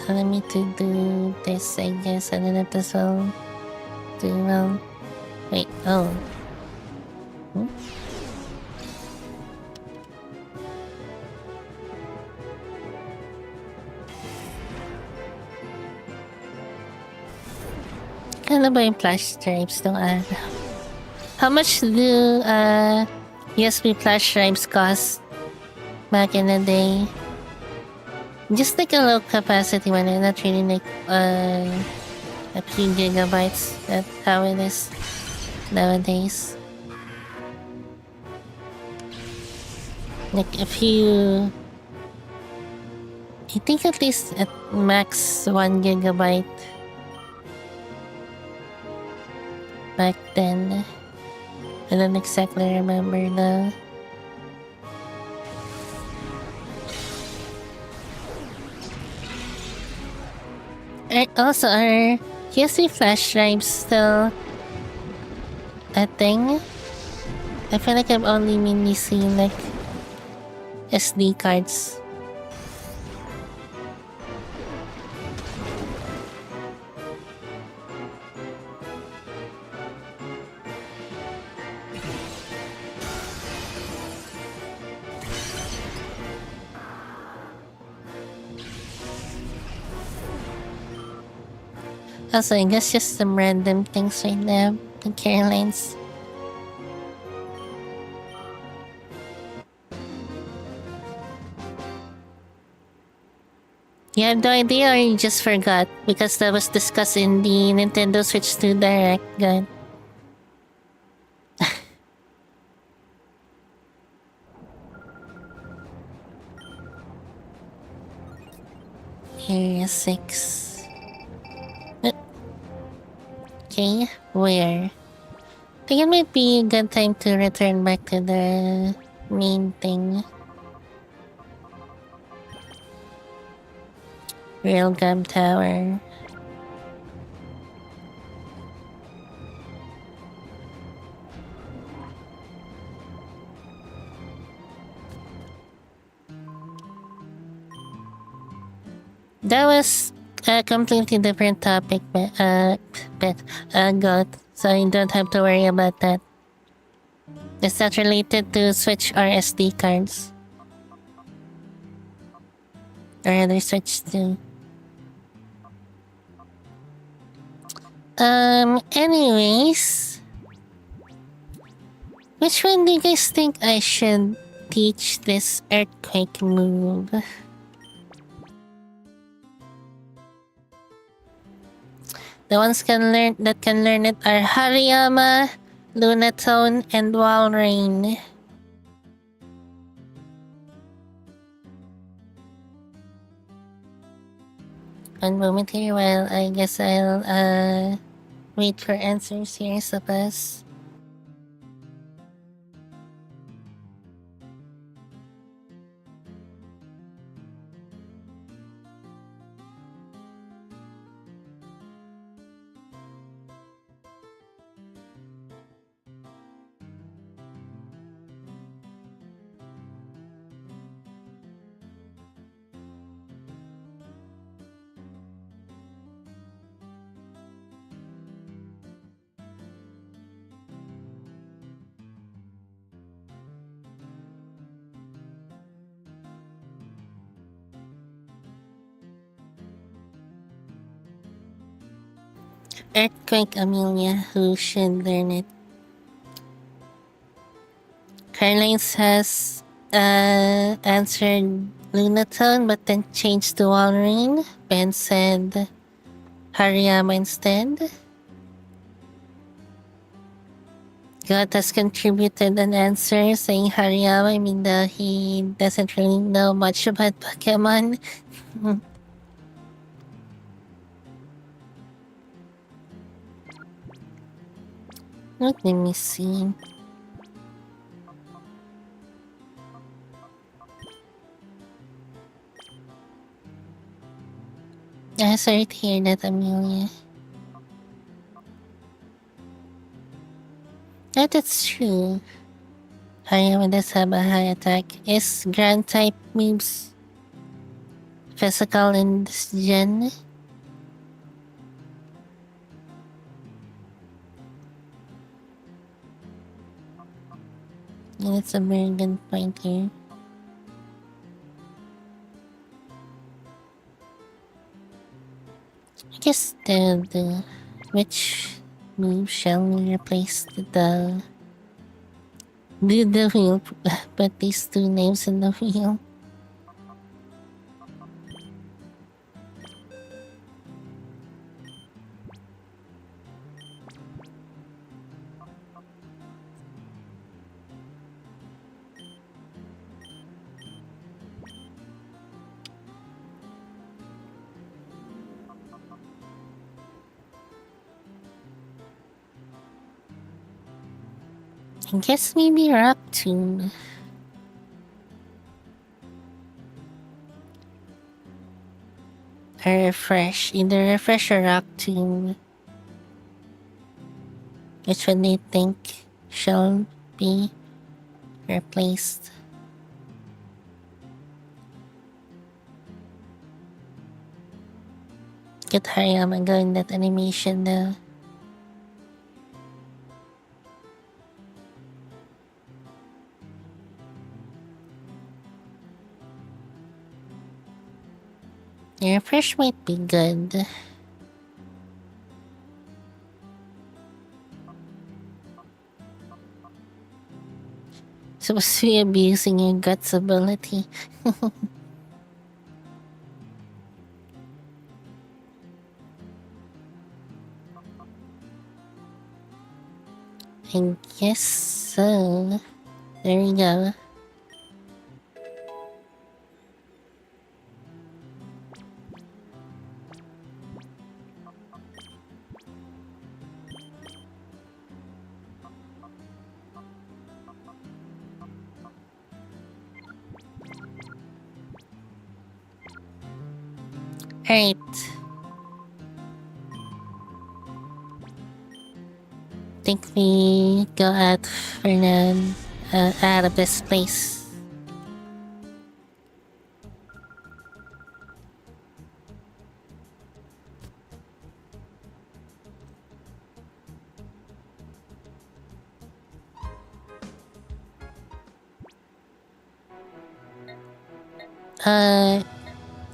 allow me to do this, I guess. I don't know if this will do well. Wait, oh. Ano ba yung flash drives nung araw? How much do USB flash drives cost back in the day? Just like a low capacity one, not really like a few gigabytes. That's how it is nowadays. Like a few... I think at least at max 1 gigabyte. Back then. I don't exactly remember now. Also, are USB flash drives still a thing? I feel like I've only mainly seen like SD cards. Also, I guess just some random things right now. The Carolines. You have no idea or you just forgot? Because that was discussed in the Nintendo Switch 2 Direct. Good. Area 6. Okay, where? I think it might be a good time to return back to the main thing. Railgun Tower. That was a completely different topic, but so you don't have to worry about that. It's not related to Switch or SD cards. Or other Switch too. Anyways. Which one do you guys think I should teach this earthquake move? The ones that can learn it are Hariyama, Lunatone, and Walrein. One moment here while I guess I'll wait for answers here sa bus. Earthquake Amelia, who should learn it? Carlines has answered Lunatone but then changed to Walrein. Ben said Hariyama instead. God has contributed an answer saying Hariyama, even though he doesn't really know much about Pokemon. Let me see. Sorry to hear that, Amelia. That's true. Hariyama does have a high attack. Is Grand type moves physical in this gen? And it's a very good point here. I guess the which move shall we replace the wheel? Put these two names in the wheel. I guess maybe Rock Tomb. Or Refresh. Either Refresh or Rock Tomb. Which one do you think shall be replaced? Get Hariyama going that animation though. Your Refresh might be good. Supposed to be abusing your guts ability. I guess so. There we go. Alright. Think we go out for now, out of this place.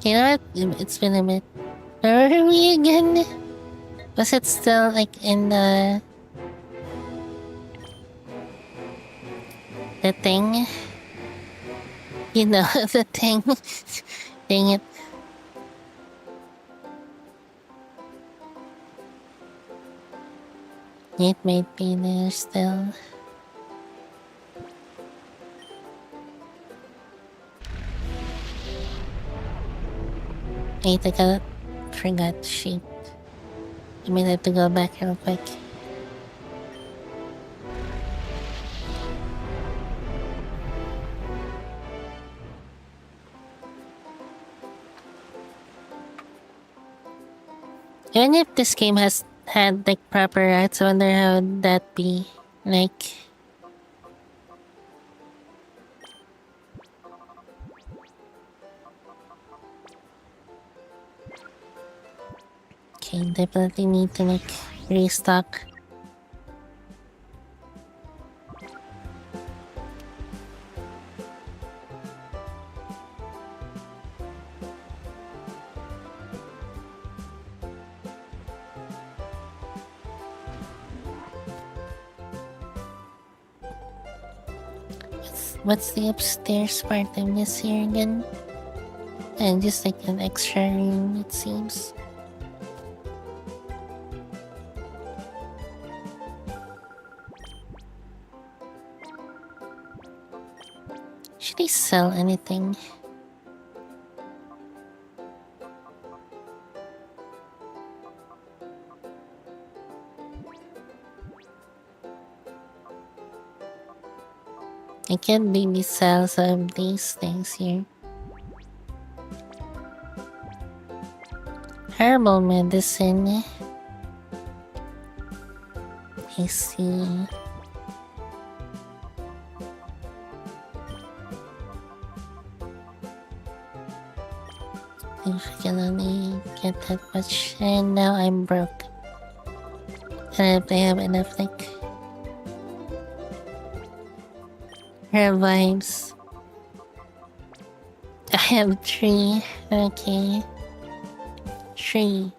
You know what? It's been a bit. Where are we again? Was it still like in the thing? You know, the thing. Dang it. It might be there still. Wait, I forgot the sheet. I might have to go back real quick. Even if this game has had like proper routes, I wonder how would that be. Like, okay, definitely need to like restock. What's the upstairs part I miss here again? And just like an extra room, it seems. Should I sell anything? I can maybe sell some of these things here. Herbal medicine. I see. If I can only get that much, and now I'm broke. And if I have enough, like, revives. I have 3. Okay. 3.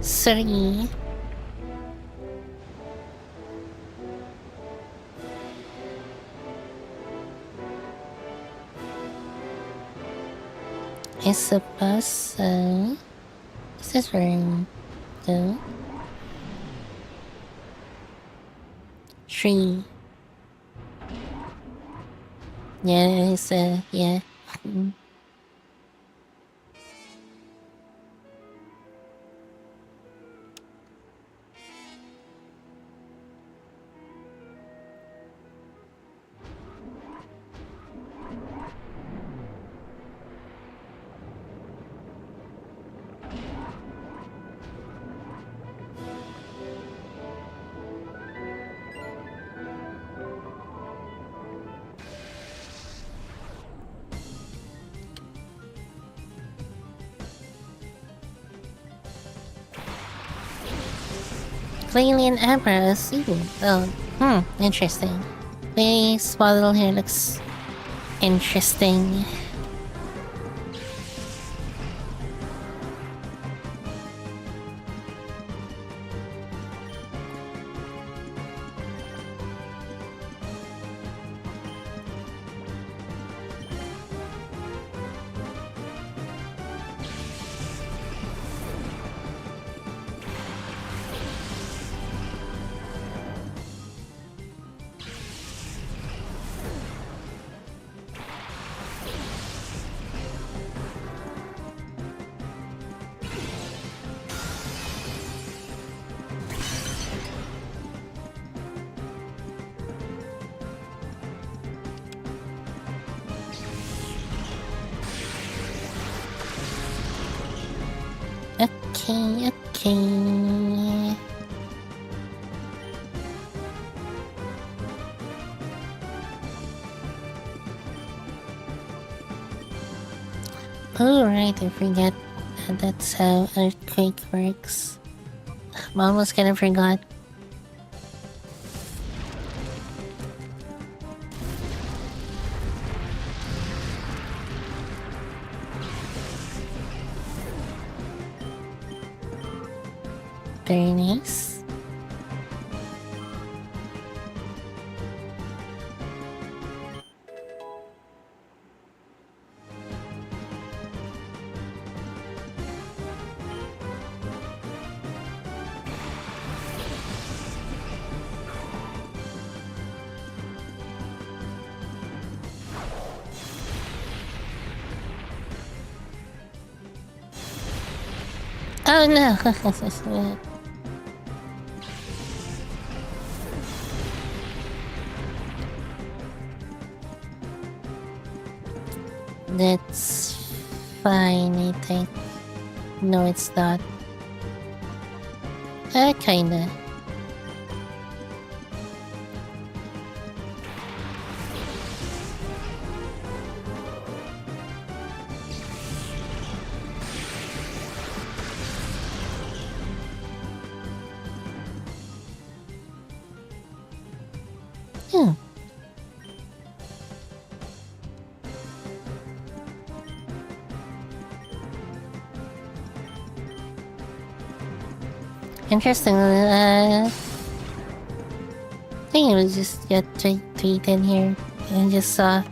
Sorry. I suppose so. Is this where I go? 3. Yeah, it's yeah. Alien Emperors. Oh, interesting. This model here looks interesting. Okay. Oh, right, I forget. That's how earthquake works. I'm almost kinda forgot. Very nice. Oh no! That's fine, I think. No, it's not. Kinda. Hmm. Interesting. I think it was just got tweeted here. I just saw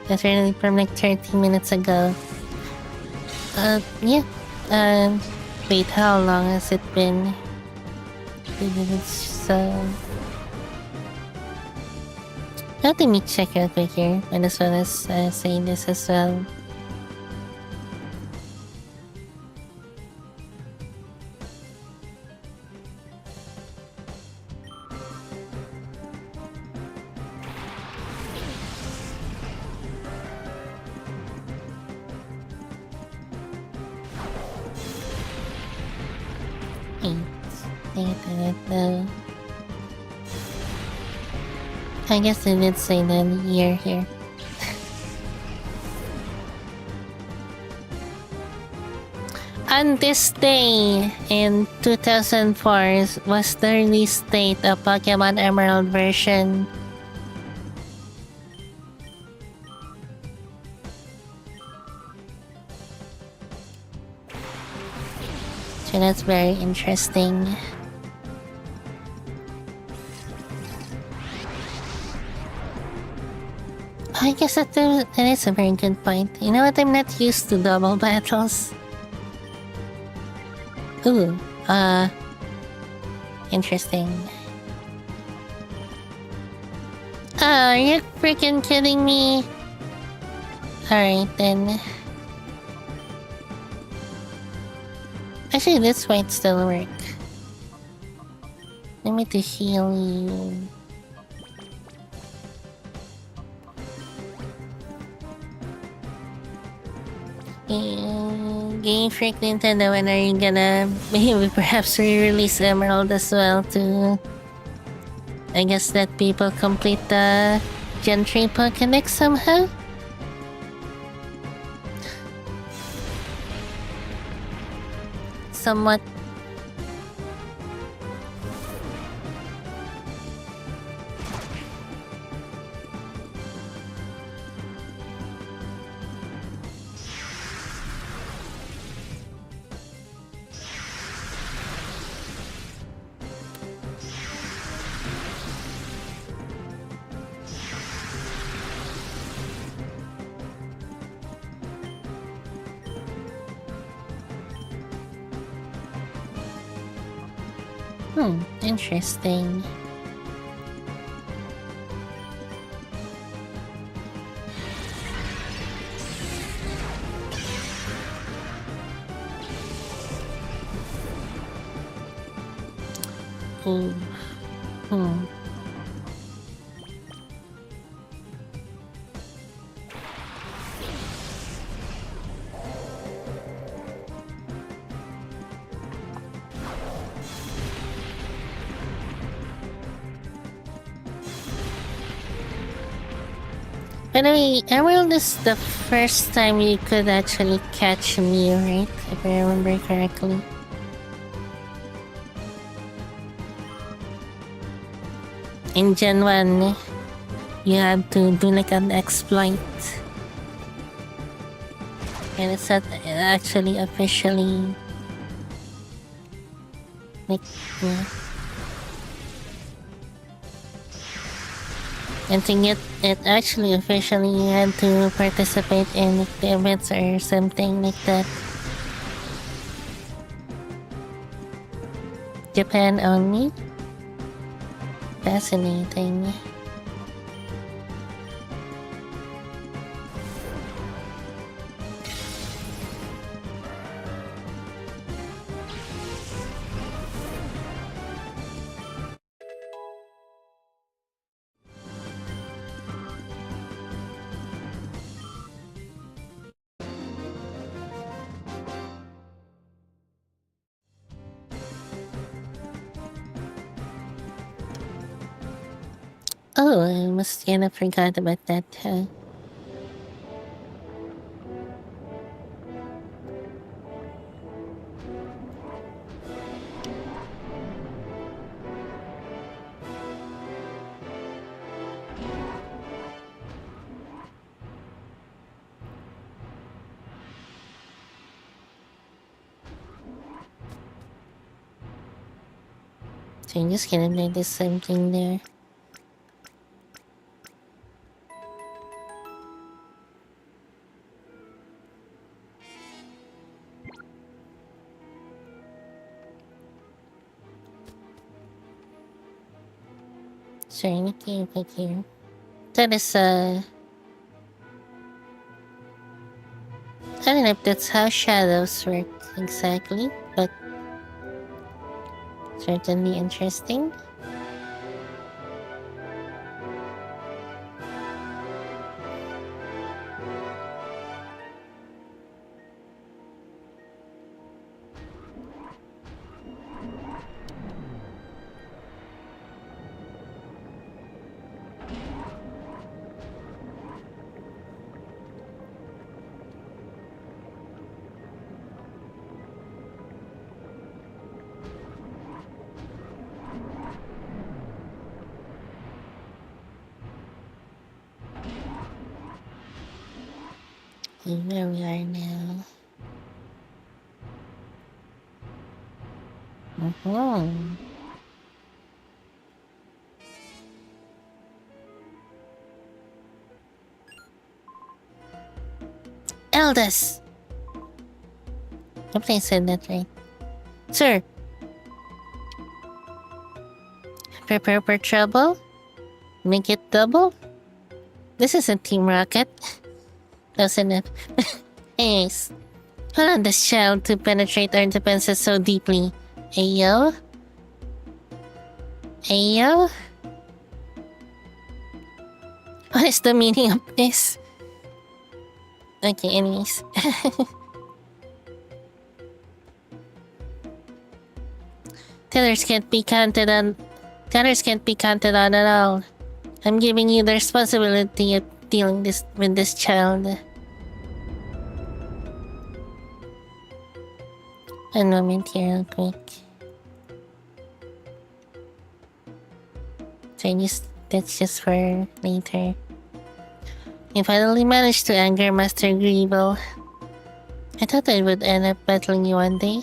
that really from like 30 minutes ago. Yeah. Wait, how long has it been? It's, let me check real quick here, and as well as say this as well. I guess I did say the year here. On this day in 2004 was the release date of Pokemon Emerald version. So that's very interesting. I guess that is a very good point. You know what? I'm not used to double battles. Ooh, interesting. Are you freaking kidding me? Alright then. Actually, this might still work. Let me to heal you. Game Freak Nintendo, when are you gonna maybe perhaps re-release Emerald as well to, I guess, let people complete the Gen 3 Pokédex somehow? Somewhat. Interesting. Ooh. By the way, Emerald is the first time you could actually catch me, right? If I remember correctly. In Gen 1, you have to do like an exploit. And it's not actually officially like, yeah. I think it actually officially you had to participate in like, the events or something like that. Japan only? Fascinating. Oh, I must kind of forgot about that. So I'm just gonna notice something there. Sorry, looking back here. That is I don't know if that's how shadows work exactly, but certainly interesting. Where we are now. Eldest! Hope I said that right. Sir! Prepare for trouble? Make it double? This isn't Team Rocket. Close enough. Anyways, hold on this child to penetrate our defenses so deeply. Ayo? Ayo? What is the meaning of this? Okay, anyways. Tellers can't be counted on. Tellers can't be counted on at all. I'm giving you the responsibility of dealing with this child. One moment here, real quick. That's just for later. You finally managed to anger Master Greeble. I thought I would end up battling you one day.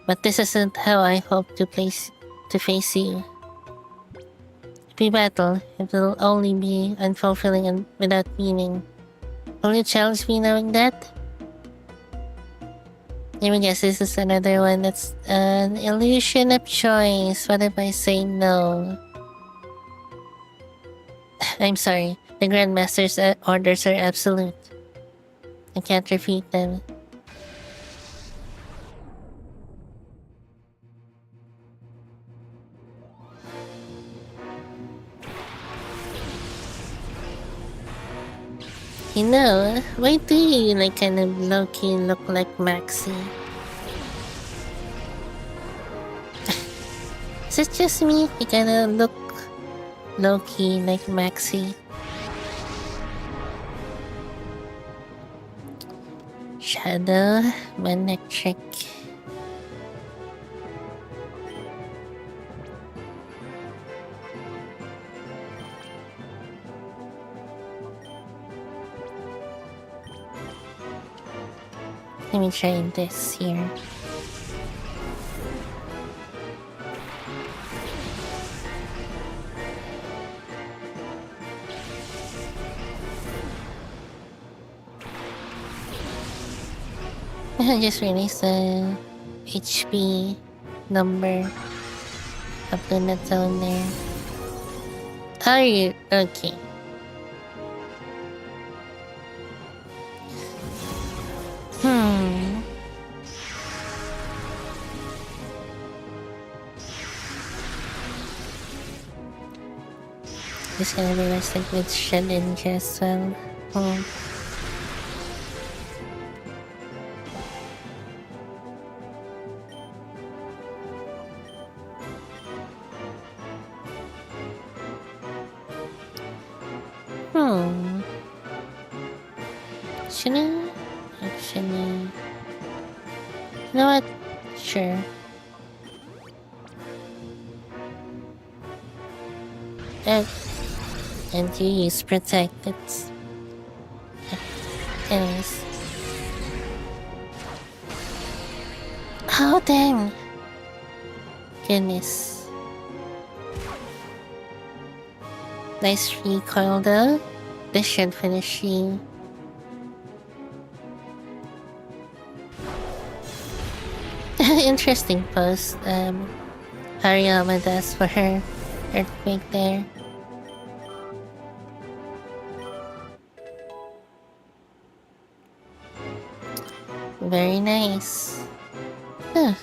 But this isn't how I hope to face you. If we battle, it will only be unfulfilling and without meaning. Will you challenge me knowing that? Let me guess, this is another one that's an illusion of choice. What if I say no? I'm sorry, the Grandmaster's orders are absolute. I can't refute them. You know, why do you like kind of low-key look like Maxie? Is it just me? You kinda look low-key like Maxie. Shadow Manectric. Let me try this here. I just realized the HP number of the zone there. Are you okay? This gonna be rested with Shedin as well. Should I? Actually... You know what? Sure. And you use protected. Anyways. Oh dang! Goodness. Nice recoil though. This should finish you. Interesting post. Hariyama does for her earthquake there. Very nice. Huh.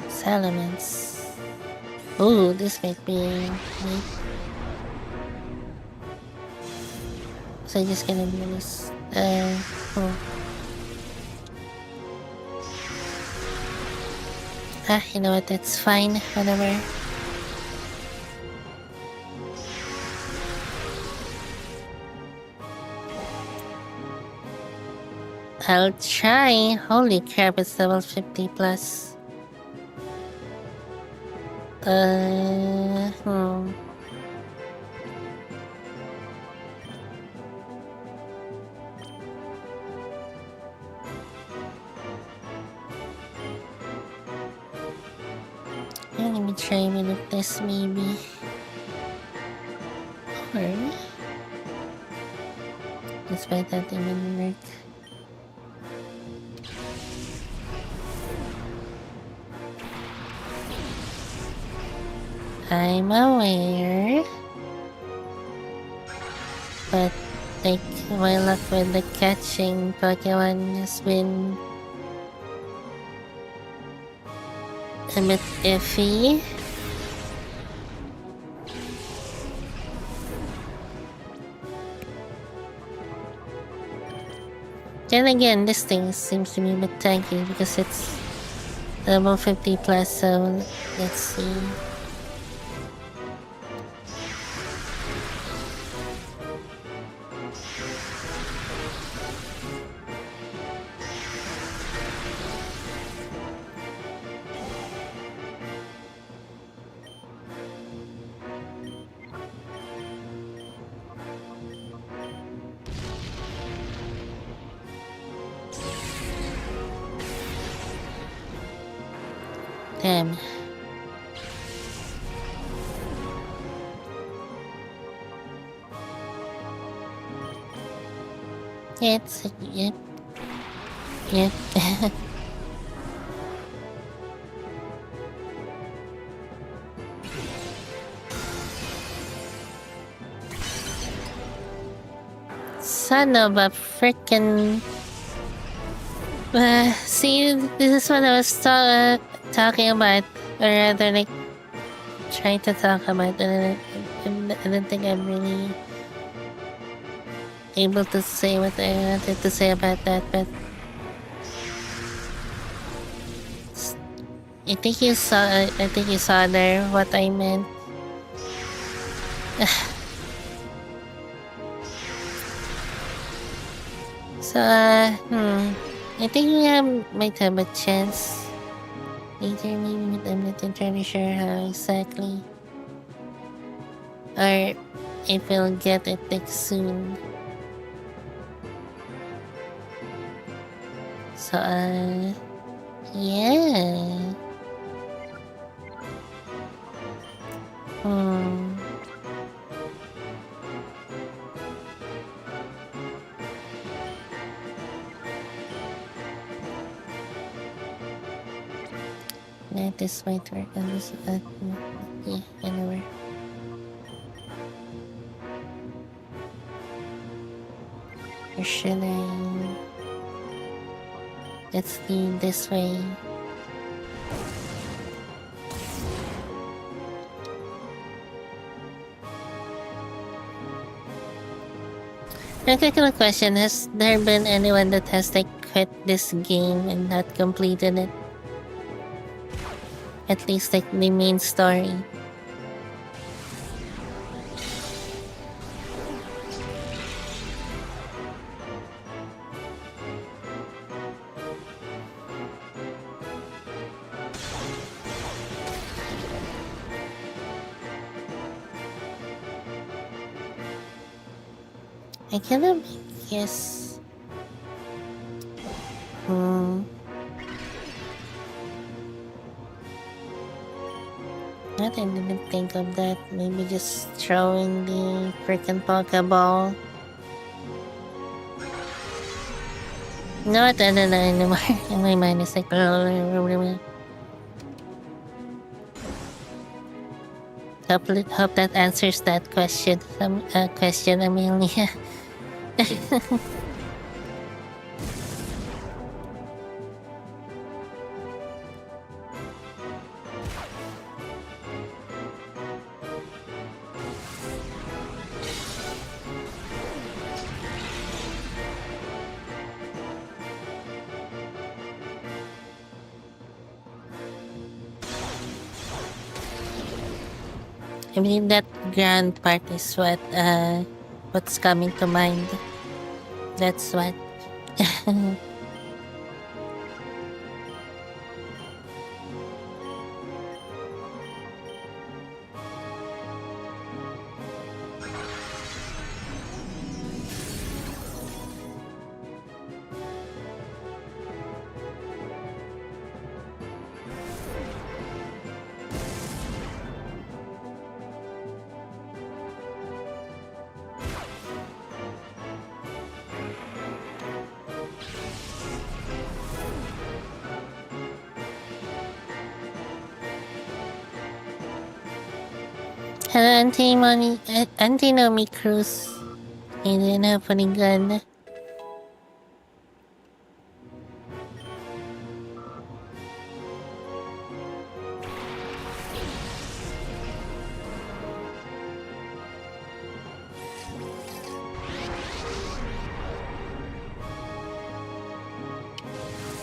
Salamence. Ooh, this might be neat. So I'm just gonna use you know what, that's fine, whatever. I'll try. Holy crap, it's level 50 plus. Yeah, let me try with this maybe. Or despite that it wouldn't work. I'm aware, but like my luck with the catching Pokemon has been a bit iffy. Then again, this thing seems to be a bit tanky because it's level 50 plus, so let's see. Damn. Yeah, it's yep. Yep. Son of a frickin'. See, this is what I was talking about, or rather, like, trying to talk about, and I don't think I'm really able to say what I wanted to say about that, but I think you saw there what I meant. So, I think might have a chance later, maybe, but I'm not entirely sure how exactly. Or if we'll get it like soon. So, yeah. Hmm. This might work on this. Yeah, anywhere. Or should I? Let's lead this way. Practical question: has there been anyone that has like quit this game and not completed it? At least like the main story. I cannot guess. I didn't think of that. Maybe just throwing the freaking Pokeball. No, I don't know anymore. My mind is like. Hope that answers that question. Question, Amelia. I believe that grand part is what's coming to mind. That's what. Hello, Auntie Nomi Cruz. You didn't have any gun.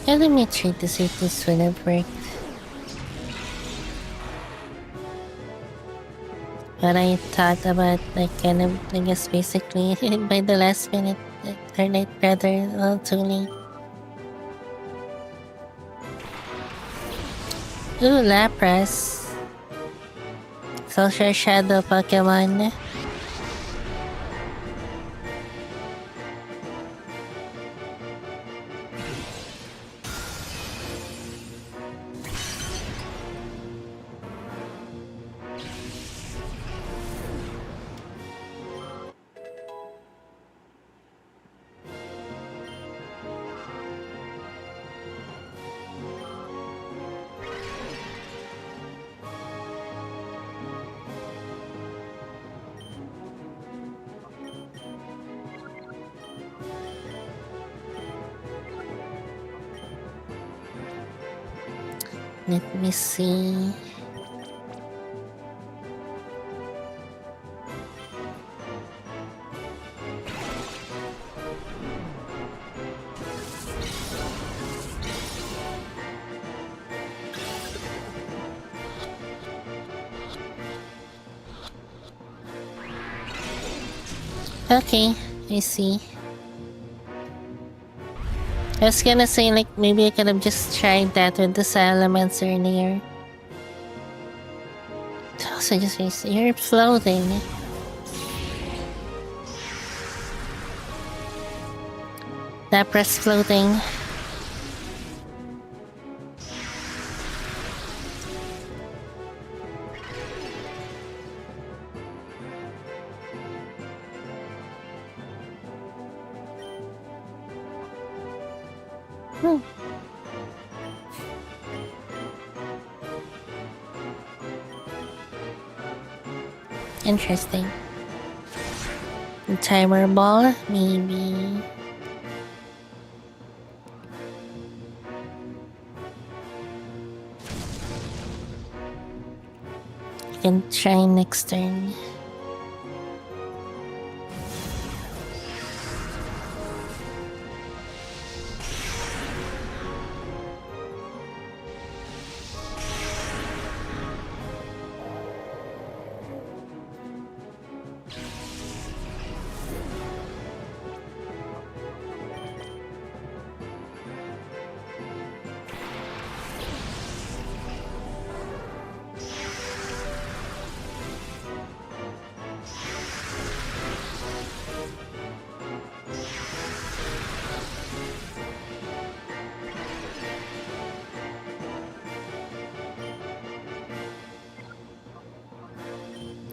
Yeah, let me try to see if this would have worked. But I thought about like kind of, I guess, basically by the last minute, or like rather a little too late. Ooh, Lapras. Social Shadow Pokemon. Let me see. Okay, I see. I was gonna say, like, maybe I could have just tried that with the elements earlier. Also, just you're floating. Lapras floating. Interesting. Timer ball, maybe. You can try next turn.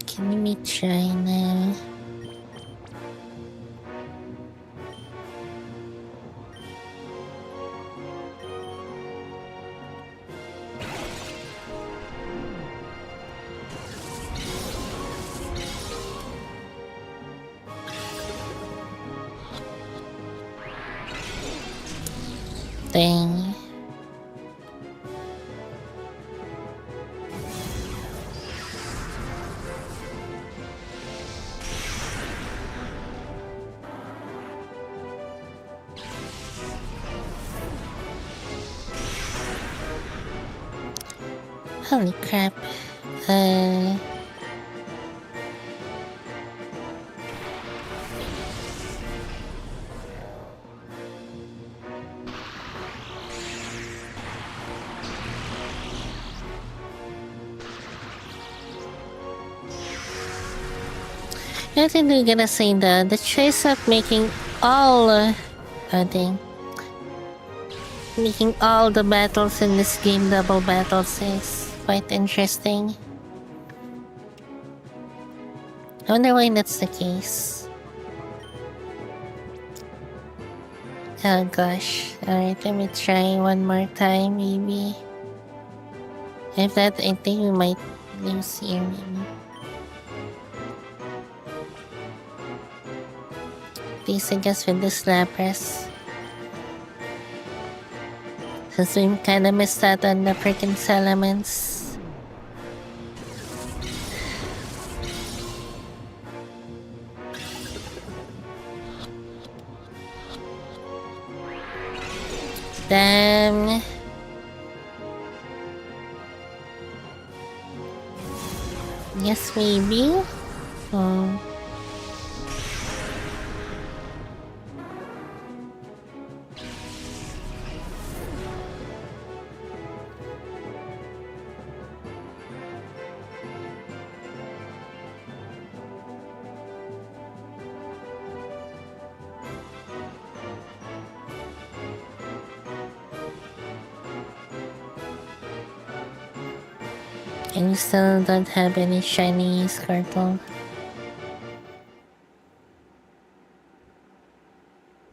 Can we try now? Dang. Holy crap. I think they're gonna say the choice of making all thing. Making all the battles in this game double battles is quite interesting. I wonder why that's the case. Oh gosh. Alright, let me try one more time maybe. If that, I think we might lose here maybe. Please, I guess with this Lapras. Since we kinda missed out on the freaking elements. Damn. Yes, maybe. Oh. And you still don't have any shiny Squirtle.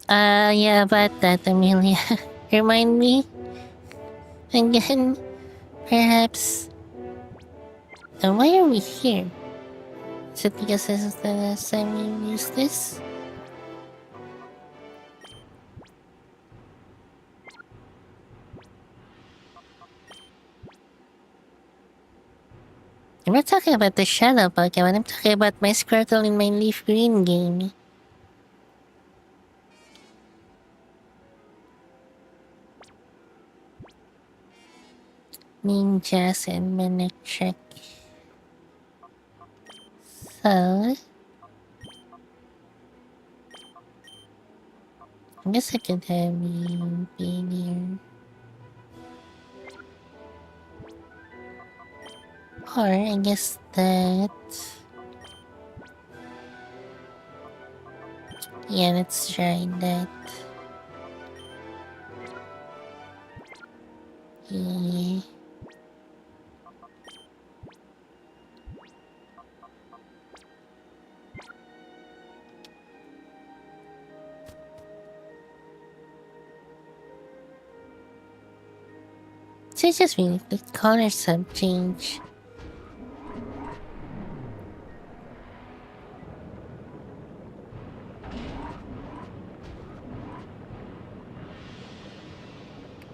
Yeah, about that, Amelia. Remind me again, perhaps. And why are we here? Is it because this is the last time we used this? I'm not talking about the shadow Pokemon, I'm talking about my Squirtle in my Leaf Green game. Ninjas and Manectric. So... I guess I could have you been here. Or I guess that... Yeah, let's try that. Yeah. So it's just me, the colors have changed.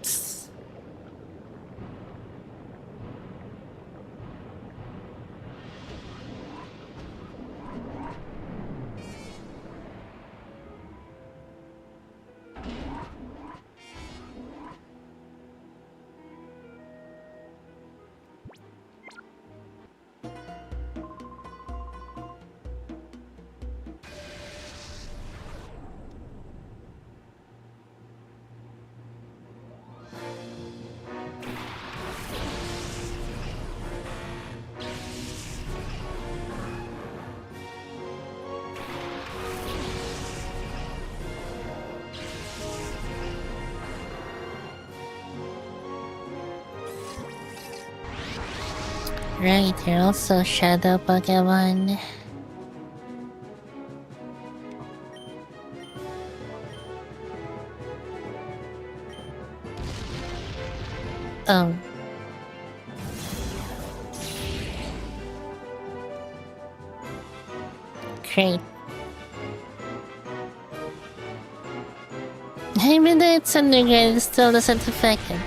Psst. Right, you're also Shadow Pokemon. Oh. Great. Even though it's underground, it still doesn't affect him.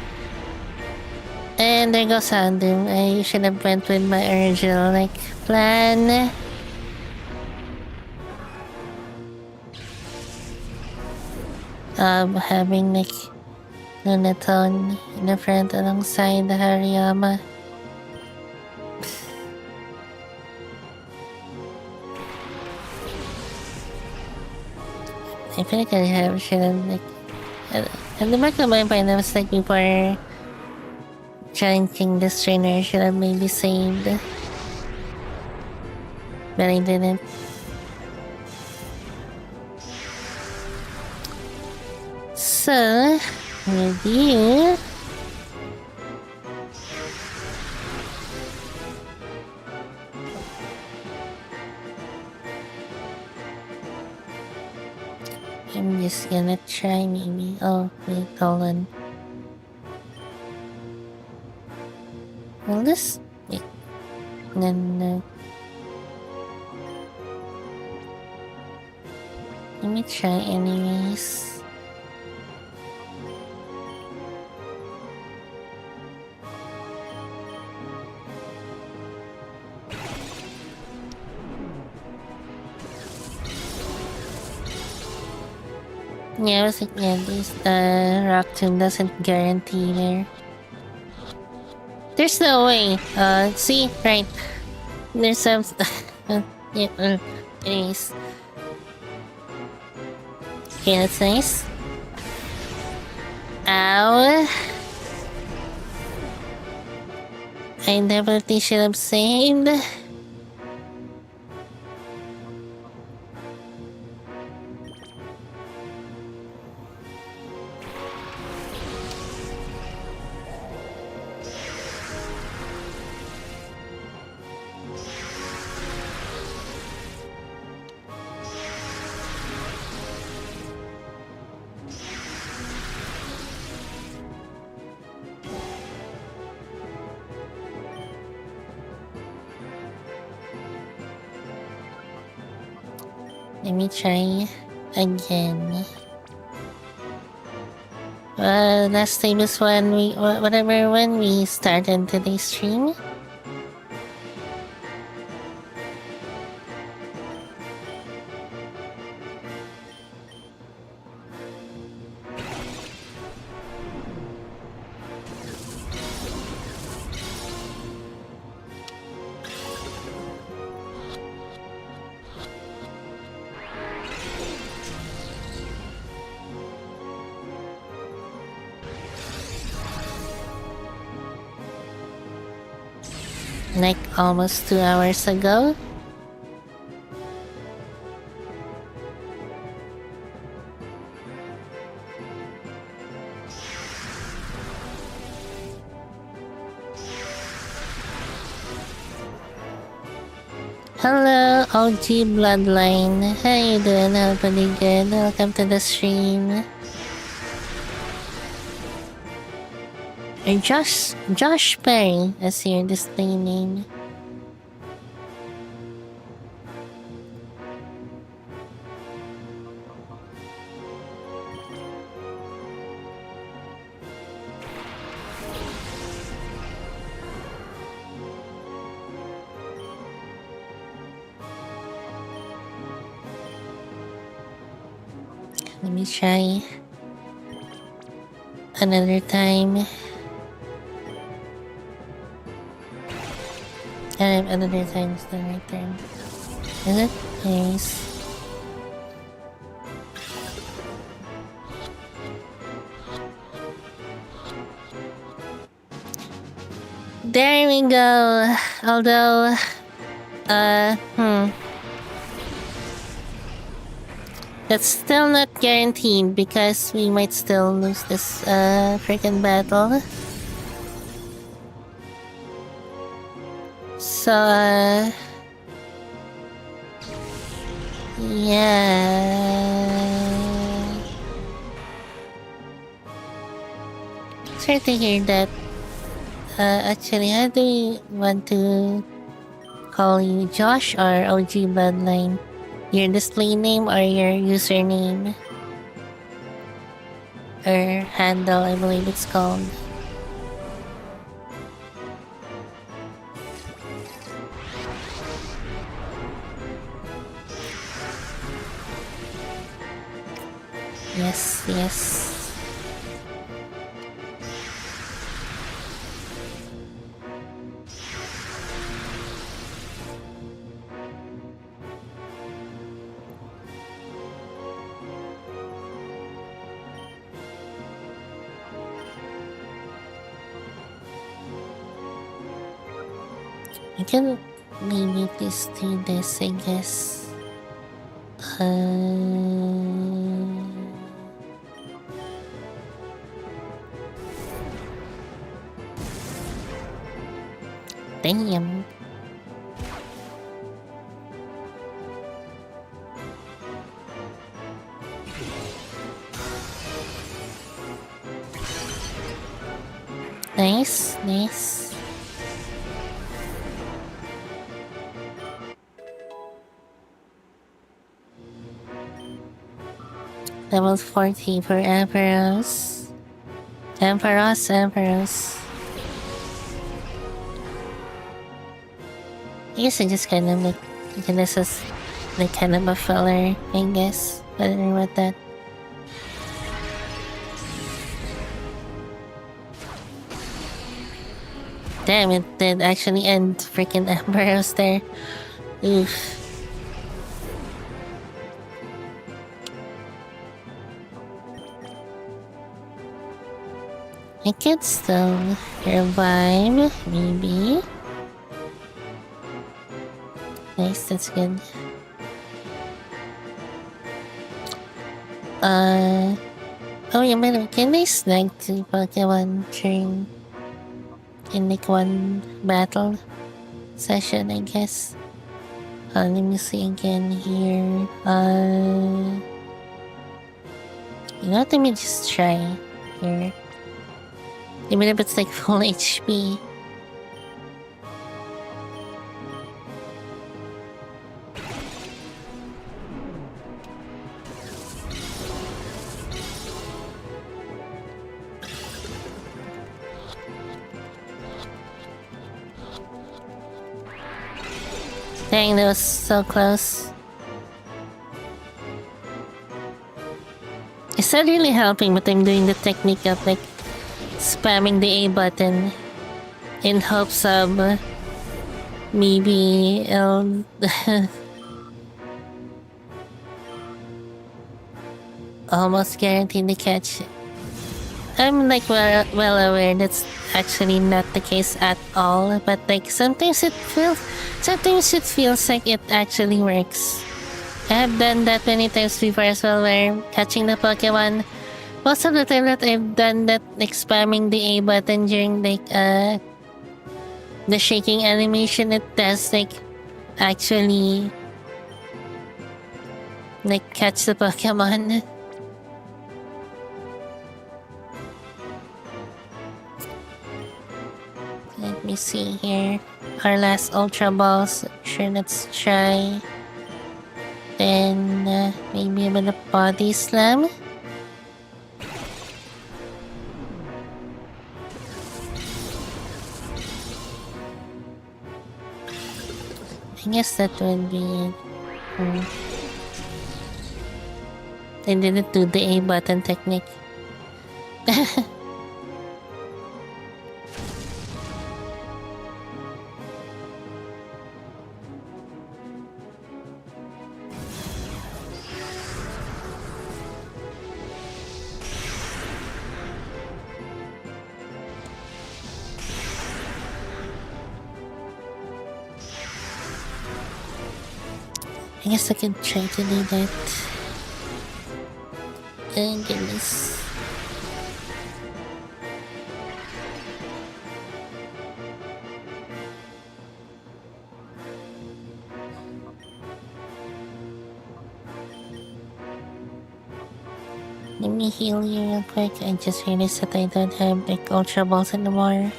And there goes Andrew. I should have went with my original plan. Having Lunaton in the front alongside the Hariyama. I feel like I should have in the back of my mind I was before challenging this trainer I should have maybe saved. But I didn't. So with you I'm just gonna try maybe. Oh wait, hold on. Well this wait. No. Let me try anyways. Yeah, I was like, yeah, this Rock Tomb doesn't guarantee there. There's no way. See, right. There's some yeah, anyways. Okay, that's nice. Ow. I definitely should have saved. Let me try again. Last time was when we started today's stream. like almost 2 hours ago. Hello, OG Bloodline. How you doing? Pretty good. Welcome to the stream. Josh Perry as your display name. Let me try another time. Another time is the right term. Is it? Yes. There we go. Although, that's still not guaranteed because we might still lose this freaking battle. So, yeah. Sorry to hear that. Actually, how do we want to call you? Josh or OG Bloodline? Your display name or your username? Or handle, I believe it's called. Yes. I can maybe please do this, I guess. Damn. Nice. Level 40 for Emperors. Emperors. I guess I just kind of like, this is like kind of a filler, I guess. I don't know about that. Damn, it did actually end freaking Emperors there. Oof. I could still revive, maybe. Nice, that's good. Oh yeah, by the way, can I snag 2 Pokemon during in like one battle session, I guess? Let me see again here. You know what, let me just try here. Even if it's like full HP. Dang, that was so close. It's not really helping, but I'm doing the technique of like spamming the A button in hopes of maybe it'll almost guaranteed to catch I'm like well aware that's actually not the case at all, but like sometimes it feels like it actually works. I have done that many times before as well, where catching the Pokemon. Most of the time that I've done that, like spamming the A button during like the shaking animation, it does like actually like catch the Pokemon. Let me see here. Our last Ultra Balls. Sure, let's try. Then maybe a bit of Body Slam. I guess that would be it. I didn't do the A button technique. I guess I can try to do that. Oh goodness. Let me heal you real quick. I just realized that I don't have like Ultra Balls anymore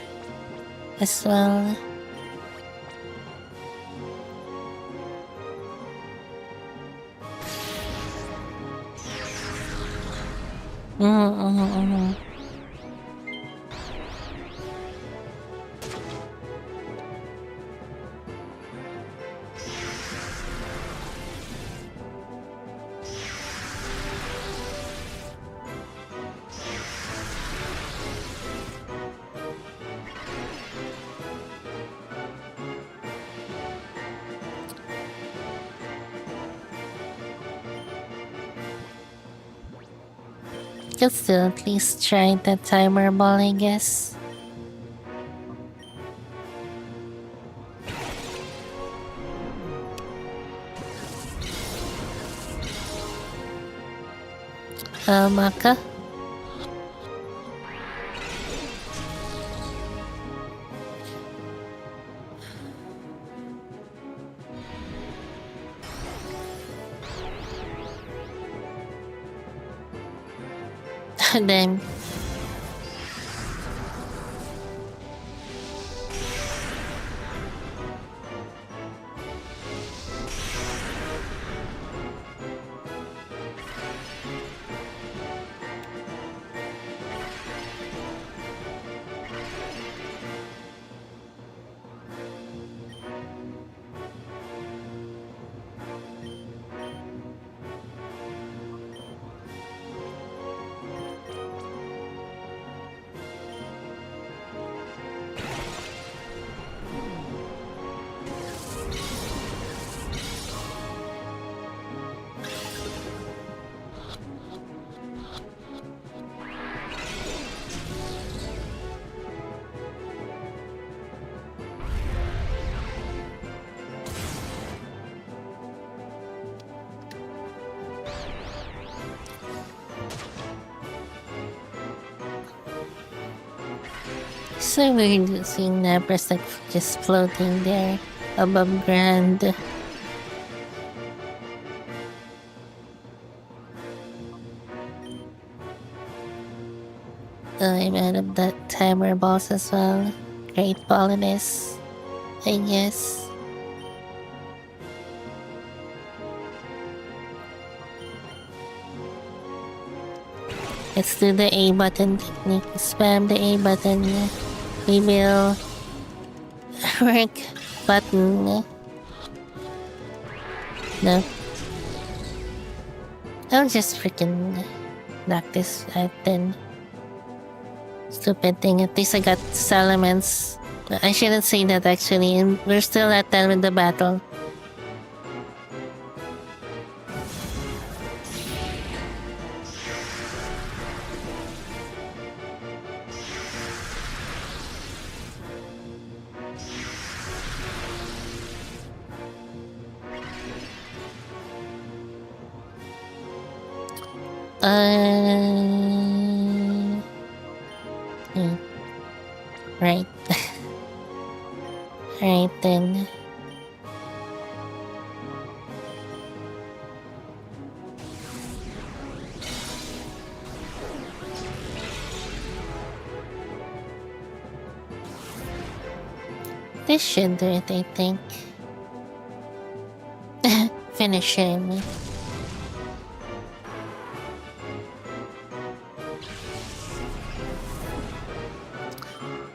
as well. Could still at least try the timer ball, I guess. Maka? Damn. So weird seeing Napers like just floating there above ground. I'm out of that timer balls as well. Great Polonus, I guess. Let's do the A button technique. Spam the A button. We will work button. No. I'll just freaking knock this out then. Stupid thing. At least I got Salamence. I shouldn't say that actually. We're still not done with the battle. Hmm, right. Right then. This should do it, I think. Finish him.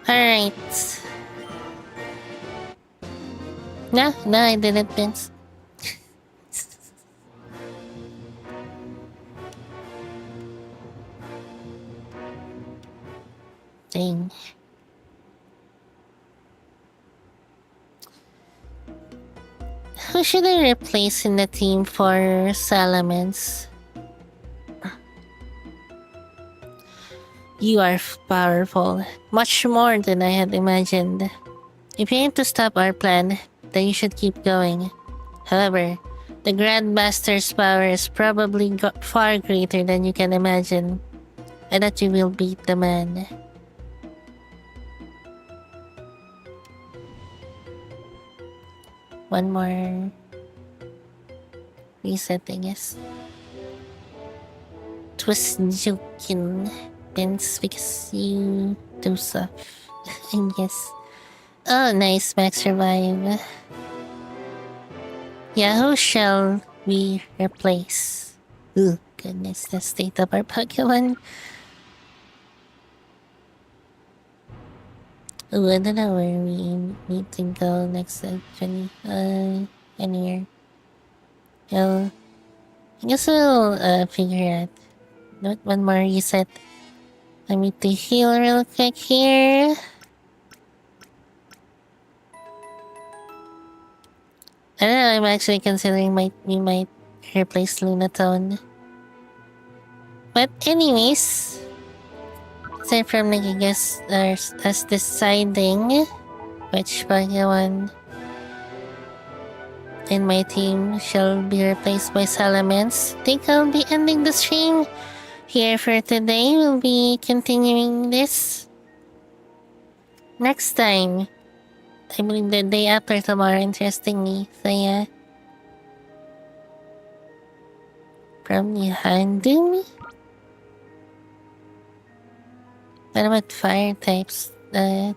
Alright. No, I didn't, Vince. Dang. Who should I replace in the team for Salamence? You are powerful, much more than I had imagined. If you aim to stop our plan, then you should keep going. However, the Grandmaster's power is probably far greater than you can imagine, and that you will beat the man. One more resetting, yes. It was joking, Vince, because you do stuff. I guess. Oh, nice, Max Revive. Yeah, who shall we replace? Oh, goodness, the state of our Pokemon. Oh, I don't know where we need to go next, actually. Anywhere. Well, I guess we'll figure out. Not one more reset. Let me to heal real quick here. I don't know, I'm actually considering we might replace Lunatone. But anyways, aside from like, I guess us deciding which Pokemon in my team shall be replaced by Salamence, I think I'll be ending the stream here for today. We'll be continuing this next time. I believe the day after tomorrow, interestingly. So yeah. From Handumi? What about fire types? I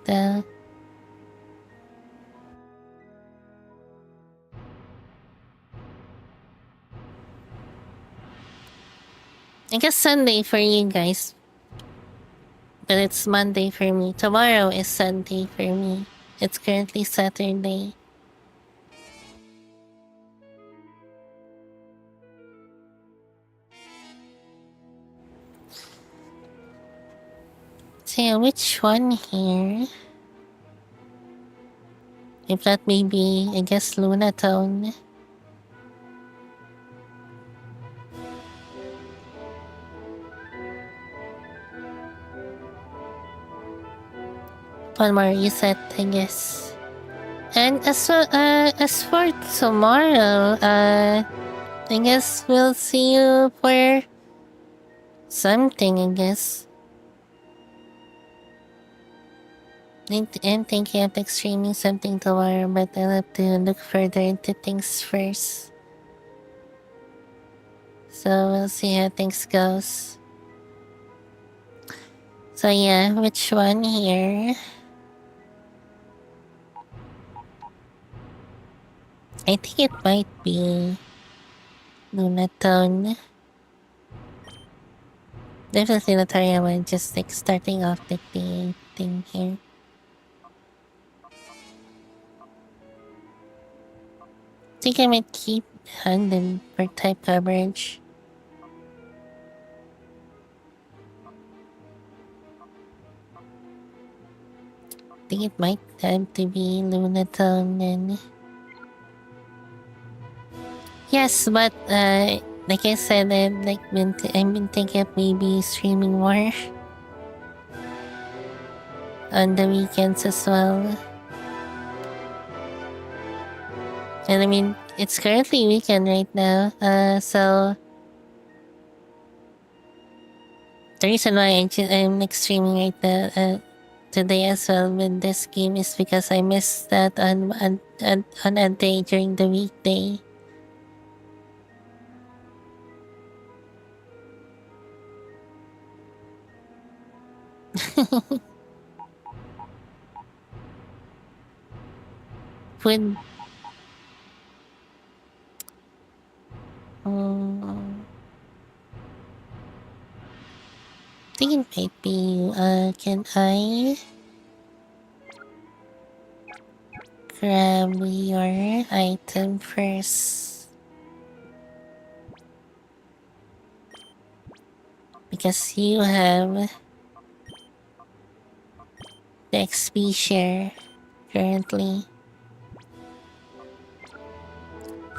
guess Sunday for you guys. But it's Monday for me. Tomorrow is Sunday for me. It's currently Saturday. So yeah, which one here? If that may be, I guess Lunatone. One more reset, I guess. And as for tomorrow, I guess we'll see you for something, I guess. I'm thinking of streaming something tomorrow, but I'll have to look further into things first. So we'll see how things goes. So yeah, which one here? I think it might be Lunatone. Definitely Notoriama, just like starting off the thing here. I think I might keep Handon for type coverage. I think it might have to be Lunatone then. Yes, but like I said, I've been thinking of maybe streaming more on the weekends as well. And I mean, it's currently weekend right now, so The reason why I'm like streaming right now, today as well with this game is because I missed that on a day during the weekday. Would I think it might be can I grab your item first? Because you have the XP share currently.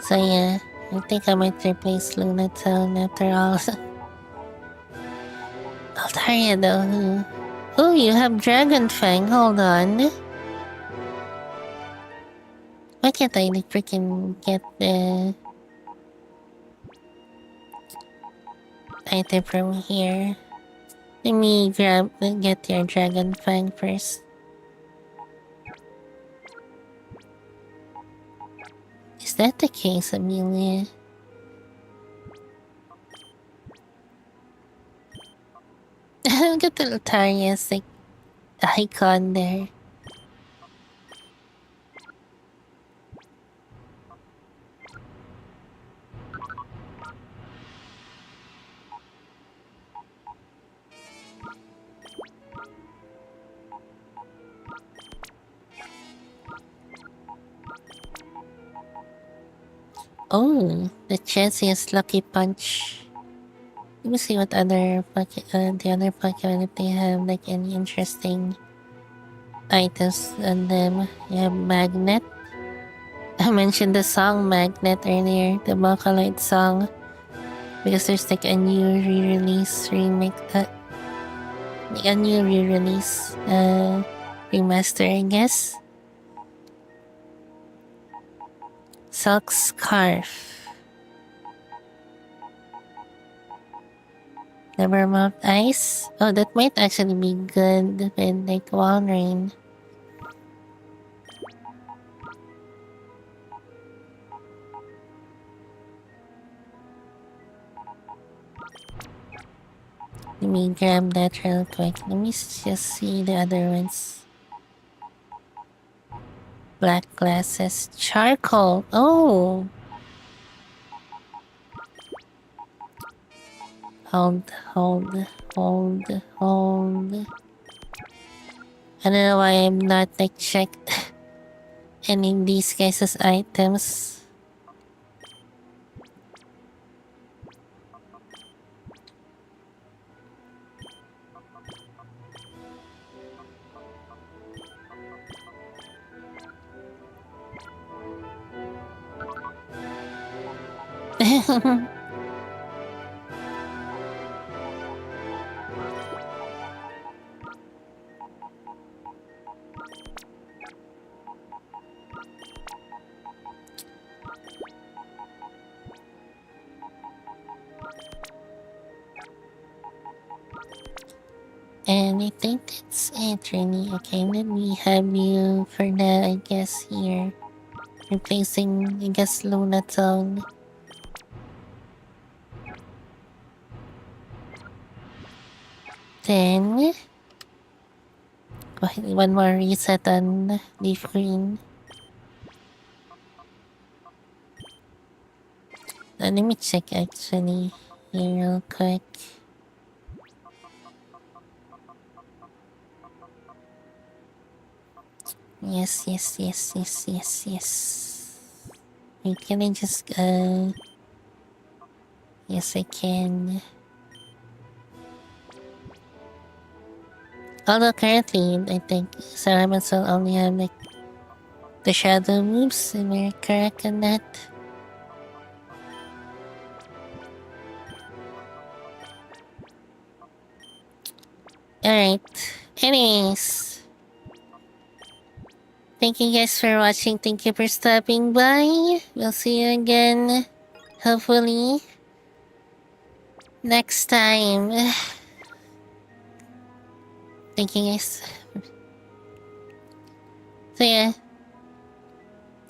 So yeah, I think I might replace Luna Town after all. Altaria though. Oh, you have Dragon Fang. Hold on. Why can't I like freaking get the item from here? Let me get your Dragon Fang first. Is that the case, Amelia? Look at the Altaria's like icon there. Oh, the Chessiest Lucky Punch. Let me see what other the other Pokemon if they have like any interesting items on them. You have Magnet. I mentioned the song Magnet earlier, the Vocaloid song, because there's like a new re-release remake, like a new re-release remaster, I guess. Silk Scarf. Nevermount Ice. Oh, that might actually be good with like Walrein. Let me grab that real quick. Let me just see the other ones. Black glasses. Charcoal. Oh! Hold. I don't know why I'm not like checked any of these guys' items. And I think that's it, really. Okay, let me have you for now, I guess, here. Replacing, I guess, Luna Tone. Then, one more reset on Leaf Green. Let me check actually here real quick. Yes. Wait, can I just yes I can. Although currently I think Salamence will only have like the shadow moves, am I correct on that? Alright. Anyways. Thank you guys for watching. Thank you for stopping by. We'll see you again. Hopefully. Next time. Thank you guys. So yeah.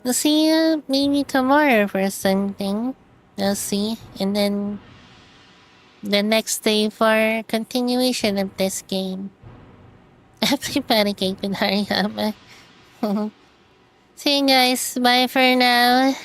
We'll see you maybe tomorrow for something. We'll see. And then the next day for continuation of this game. Happy pancake with Hariyama. See you guys. Bye for now.